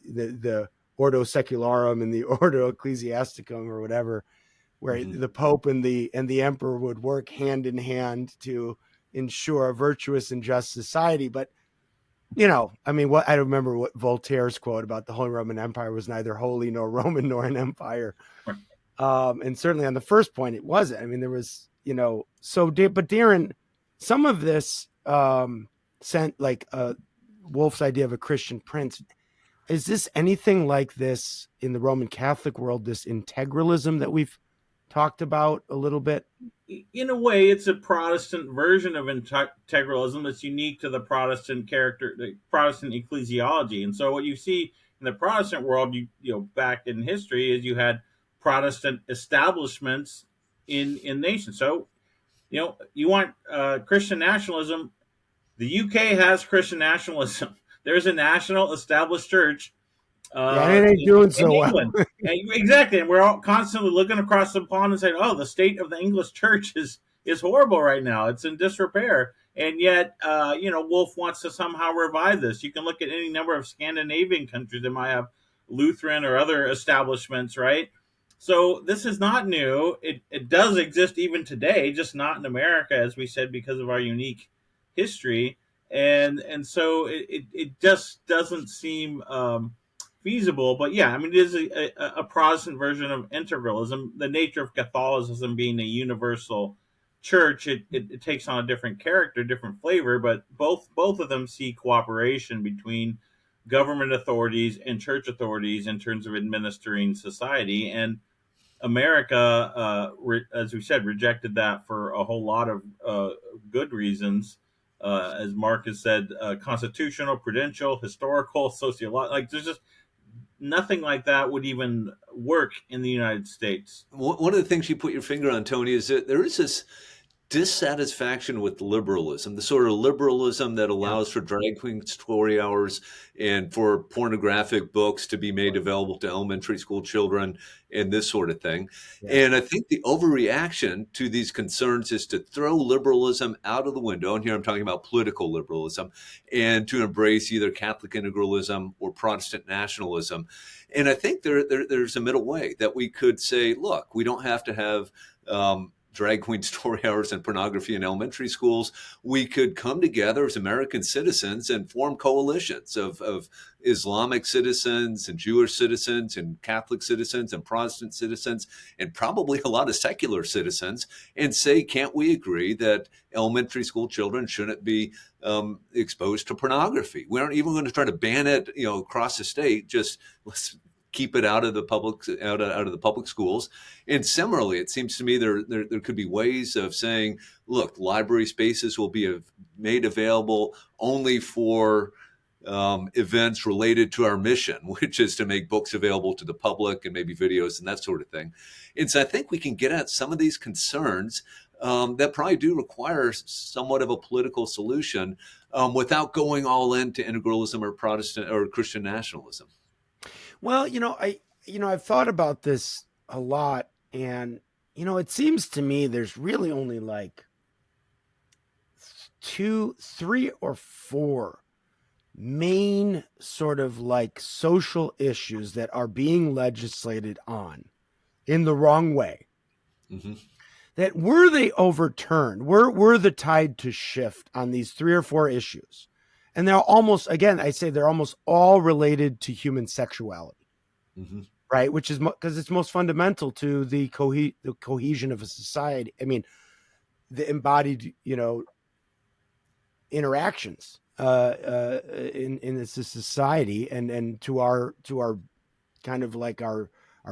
Ordo Secularum and the Ordo Ecclesiasticum or whatever, where the Pope and the Emperor would work hand in hand to ensure a virtuous and just society. But I remember what Voltaire's quote about the Holy Roman Empire was neither holy nor Roman nor an empire. And certainly on the first point, it wasn't. I mean, there was, but Darren, some of this sent like Wolfe's idea of a Christian prince. Is this anything like this in the Roman Catholic world, this integralism that we've talked about a little bit? In a way, it's a Protestant version of integralism that's unique to the Protestant character, the Protestant ecclesiology. And so what you see in the Protestant world, back in history, is you had Protestant establishments in nations. So, you want Christian nationalism. The UK has Christian nationalism. There's a national established church it ain't doing so England. well. Exactly. And we're all constantly looking across the pond and saying, oh, the state of the English church is horrible right now. It's in disrepair. And yet, Wolfe wants to somehow revive this. You can look at any number of Scandinavian countries that might have Lutheran or other establishments, right? So this is not new. It does exist even today, just not in America, as we said, because of our unique history. And so it just doesn't seem feasible. But yeah, I mean, it is a Protestant version of integralism. The nature of Catholicism being a universal church, it takes on a different character, different flavor. But both of them see cooperation between government authorities and church authorities in terms of administering society. And America, as we said, rejected that for a whole lot of good reasons. As Mark has said, constitutional, prudential, historical, sociological. Like, there's just nothing like that would even work in the United States. One of the things you put your finger on, Tony, is that there is this dissatisfaction with liberalism, the sort of liberalism that allows for drag queen story hours and for pornographic books to be made available to elementary school children and this sort of thing. Yeah. And I think the overreaction to these concerns is to throw liberalism out of the window. And here I'm talking about political liberalism, and to embrace either Catholic integralism or Protestant nationalism. And I think there's a middle way that we could say, look, we don't have to have drag queen story hours and pornography in elementary schools. We could come together as American citizens and form coalitions of Islamic citizens and Jewish citizens and Catholic citizens and Protestant citizens and probably a lot of secular citizens, and say, can't we agree that elementary school children shouldn't be exposed to pornography? We aren't even going to try to ban it, across the state. Just let's keep it out of the public schools. And similarly, it seems to me there could be ways of saying, look, library spaces will be made available only for events related to our mission, which is to make books available to the public and maybe videos and that sort of thing. And so I think we can get at some of these concerns that probably do require somewhat of a political solution without going all into integralism or Protestant or Christian nationalism. Well, I've thought about this a lot, and, it seems to me there's really only like 2, 3, or 4 main sort of like social issues that are being legislated on in the wrong way. Mm-hmm. That were they overturned, were the tide to shift on these 3 or 4 issues. And they're almost, again, I say they're almost all related to human sexuality, mm-hmm. right? Which is because it's most fundamental to the cohesion of a society. I mean, the embodied, interactions in this society, and to our kind of like our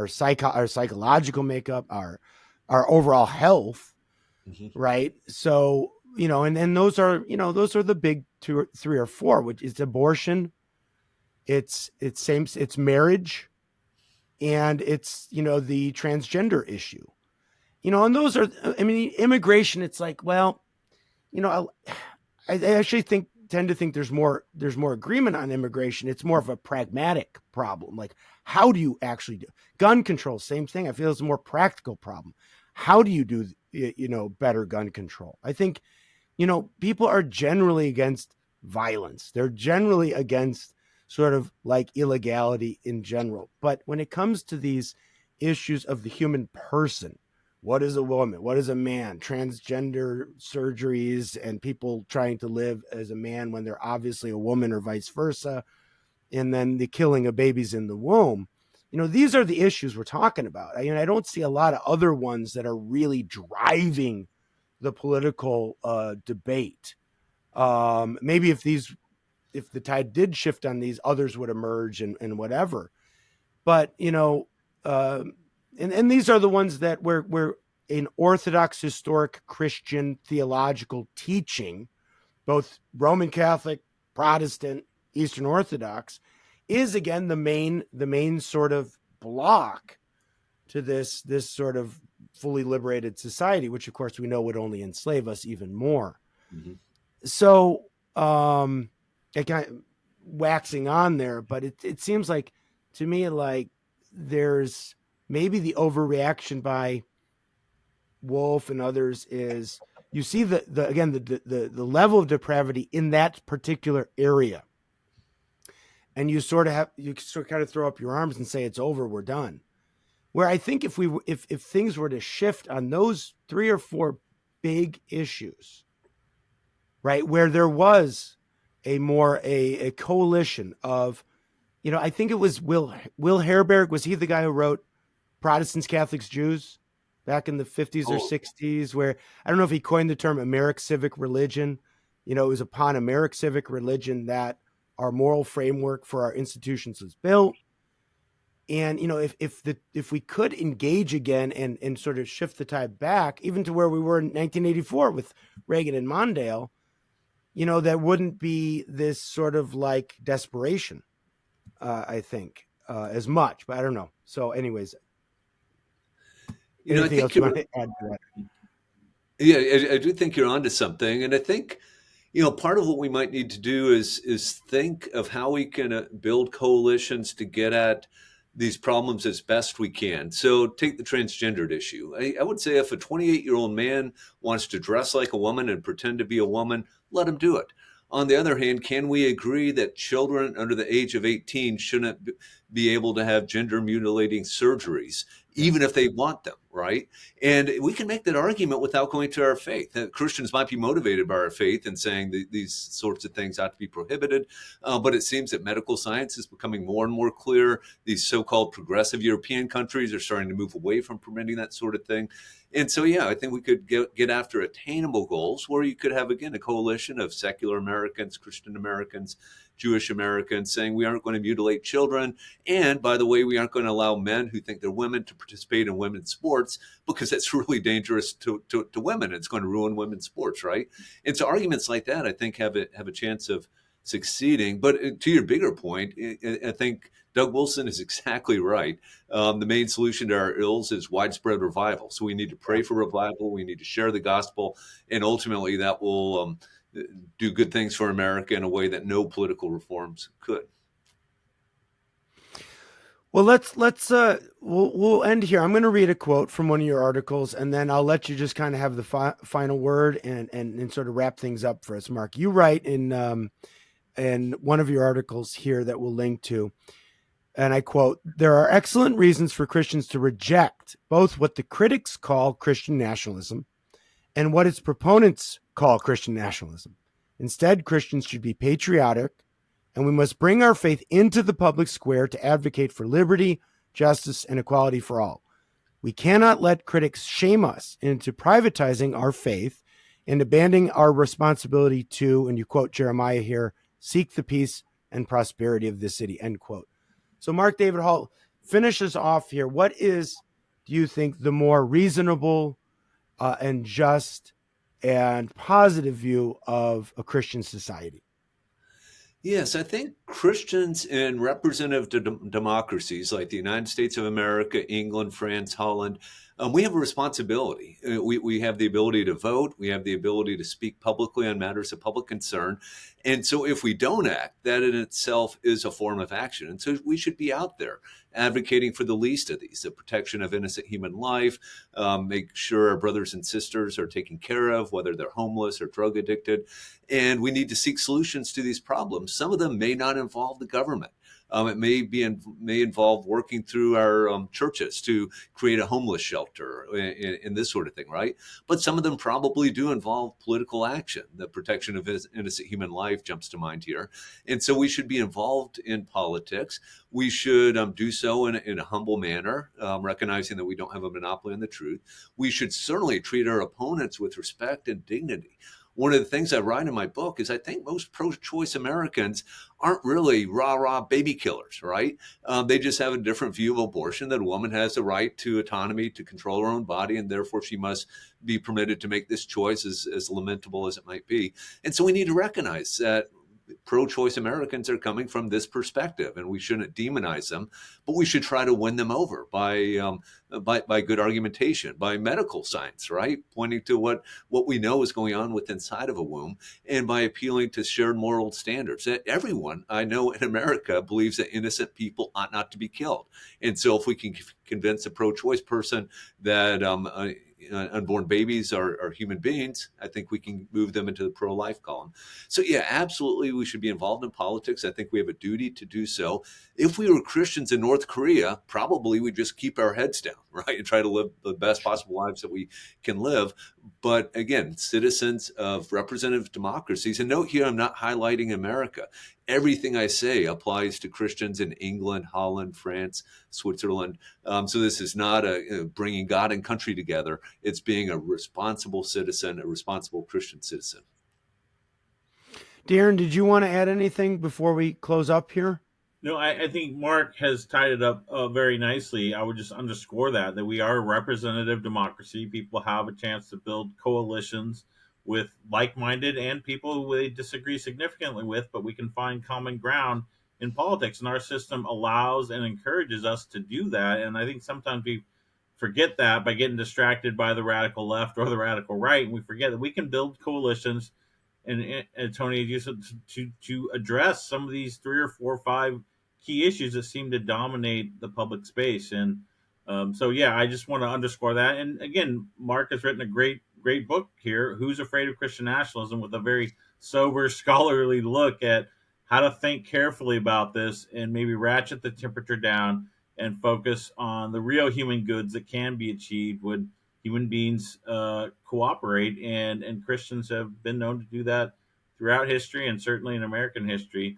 psychological makeup, our overall health, mm-hmm. right? So, and those are the big 2, 3, or 4, which is abortion, it's marriage, and it's, the transgender issue, and those are, immigration. It's like, well, I actually tend to think there's more agreement on immigration. It's more of a pragmatic problem. Like, how do you actually do gun control? Same thing. I feel it's a more practical problem. How do you do, better gun control? I think, people are generally against violence. They're generally against sort of like illegality in general. But when it comes to these issues of the human person, what is a woman? What is a man? Transgender surgeries and people trying to live as a man when they're obviously a woman, or vice versa. And then the killing of babies in the womb. These are the issues we're talking about. I don't see a lot of other ones that are really driving the political debate. Maybe if the tide did shift on these, others would emerge and whatever. But, and these are the ones that where an Orthodox historic Christian theological teaching, both Roman Catholic, Protestant, Eastern Orthodox, is again the main sort of block to this sort of fully liberated society, which of course we know would only enslave us even more. Mm-hmm. So it kind of waxing on there, but it seems like to me like there's maybe the overreaction by Wolfe and others is you see the level of depravity in that particular area, and you sort of kind of throw up your arms and say it's over, we're done. Where I think if things were to shift on those 3 or 4 big issues, right, where there was a coalition of, I think it was Will Herberg, was he the guy who wrote Protestants, Catholics, Jews back in the 50s or 60s, where I don't know if he coined the term American civic religion. It was upon American civic religion that our moral framework for our institutions was built. And, if we could engage again and sort of shift the tide back, even to where we were in 1984 with Reagan and Mondale, there wouldn't be this sort of like desperation, I think, as much, but I don't know. So anyways, anything else you want to add to that? Yeah, I do think you're onto something, and I think part of what we might need to do is think of how we can build coalitions to get at these problems as best we can. So take the transgendered issue. I would say if a 28-year-old man wants to dress like a woman and pretend to be a woman, let him do it. On the other hand, can we agree that children under the age of 18 shouldn't be able to have gender mutilating surgeries, even Yes. if they want them, right? And we can make that argument without going to our faith. Christians might be motivated by our faith and saying that these sorts of things ought to be prohibited. But it seems that medical science is becoming more and more clear. These so-called progressive European countries are starting to move away from permitting that sort of thing. And so, yeah, I think we could get after attainable goals where you could have, again, a coalition of secular Americans, Christian Americans, Jewish Americans saying we aren't going to mutilate children. And by the way, we aren't going to allow men who think they're women to participate in women's sports because that's really dangerous to women. It's going to ruin women's sports, right? And so arguments like that, I think, have a chance of succeeding. But to your bigger point, I think Doug Wilson is exactly right. The main solution to our ills is widespread revival. So we need to pray for revival. We need to share the gospel, and ultimately that will do good things for America in a way that no political reforms could. Well, we'll end here. I'm going to read a quote from one of your articles, and then I'll let you just kind of have the final word and sort of wrap things up for us, Mark. You write in one of your articles here that we'll link to, and I quote, "There are excellent reasons for Christians to reject both what the critics call Christian nationalism and what its proponents call Christian nationalism. Instead, Christians should be patriotic, and we must bring our faith into the public square to advocate for liberty, justice, and equality for all. We cannot let critics shame us into privatizing our faith and abandoning our responsibility to," and you quote Jeremiah here, "seek the peace and prosperity of this city," end quote. So Mark David Hall, finish us off here. What is, do you think, the more reasonable and just and positive view of a Christian society? Yes, I think Christians in representative democracies like the United States of America, England, France, Holland, we have a responsibility. We have the ability to vote. We have the ability to speak publicly on matters of public concern. And so if we don't act, that in itself is a form of action. And so we should be out there advocating for the least of these, the protection of innocent human life, make sure our brothers and sisters are taken care of, whether they're homeless or drug addicted. And we need to seek solutions to these problems. Some of them may not involve the government. It may involve working through our churches to create a homeless shelter and this sort of thing, right? But some of them probably do involve political action. The protection of innocent human life jumps to mind here, and so we should be involved in politics. We should do so in a humble manner, recognizing that we don't have a monopoly on the truth. We should certainly treat our opponents with respect and dignity. One of the things I write in my book is I think most pro-choice Americans aren't really rah-rah baby killers, right? They just have a different view of abortion, that a woman has the right to autonomy to control her own body, and therefore she must be permitted to make this choice, as lamentable as it might be. And so we need to recognize that pro-choice Americans are coming from this perspective, and we shouldn't demonize them, but we should try to win them over by good argumentation, by medical science, right? Pointing to what we know is going on with inside of a womb, and by appealing to shared moral standards. Everyone I know in America believes that innocent people ought not to be killed. And so if we can convince a pro-choice person that unborn babies are human beings, I think we can move them into the pro-life column. So yeah, absolutely, we should be involved in politics. I think we have a duty to do so. If we were Christians in North Korea, probably we'd just keep our heads down, right, and try to live the best possible lives that we can live. But again, citizens of representative democracies, and note here, I'm not highlighting America. Everything I say applies to Christians in England, Holland, France, Switzerland. So this is not bringing God and country together. It's being a responsible citizen, a responsible Christian citizen. Darren, did you want to add anything before we close up here? No, I think Mark has tied it up very nicely. I would just underscore that we are a representative democracy. People have a chance to build coalitions with like-minded and people who they disagree significantly with, but we can find common ground in politics, and our system allows and encourages us to do that. And I think sometimes we forget that by getting distracted by the radical left or the radical right, and we forget that we can build coalitions. And Tony, you said to address some of these 3 or 4 or 5 key issues that seem to dominate the public space. And so, yeah, I just want to underscore that. And again, Mark has written a great book here, Who's Afraid of Christian Nationalism, with a very sober, scholarly look at how to think carefully about this and maybe ratchet the temperature down and focus on the real human goods that can be achieved when human beings cooperate. And Christians have been known to do that throughout history, and certainly in American history,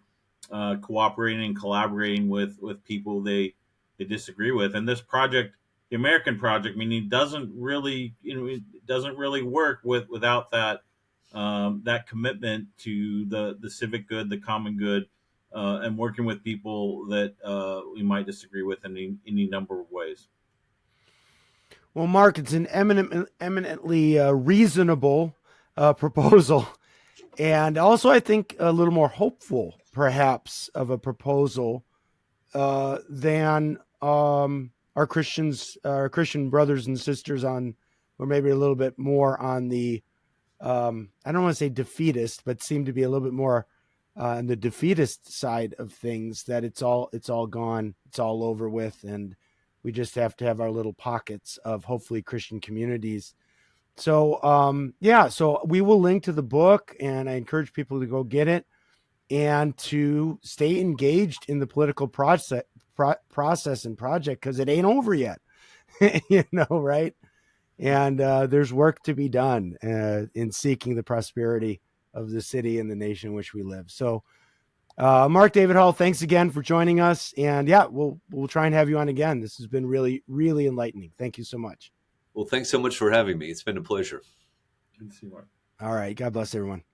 cooperating and collaborating with people they disagree with. And this project, the American project, meaning doesn't really it doesn't really work without that that commitment to the civic good, the common good, and working with people that we might disagree with in any number of ways. Well, Mark, it's an eminently reasonable proposal, and also I think a little more hopeful, perhaps, of a proposal than our Christian brothers and sisters on, or maybe a little bit more on the, I don't want to say defeatist, but seem to be a little bit more on the defeatist side of things, that it's all gone, it's all over with, and we just have to have our little pockets of hopefully Christian communities. So, so we will link to the book, and I encourage people to go get it and to stay engaged in the political process and project, because it ain't over yet, right? And there's work to be done in seeking the prosperity of the city and the nation in which we live. So, Mark David Hall, thanks again for joining us. And we'll try and have you on again. This has been really, really enlightening. Thank you so much. Well, thanks so much for having me. It's been a pleasure. Good to see you, Mark. All right. God bless everyone.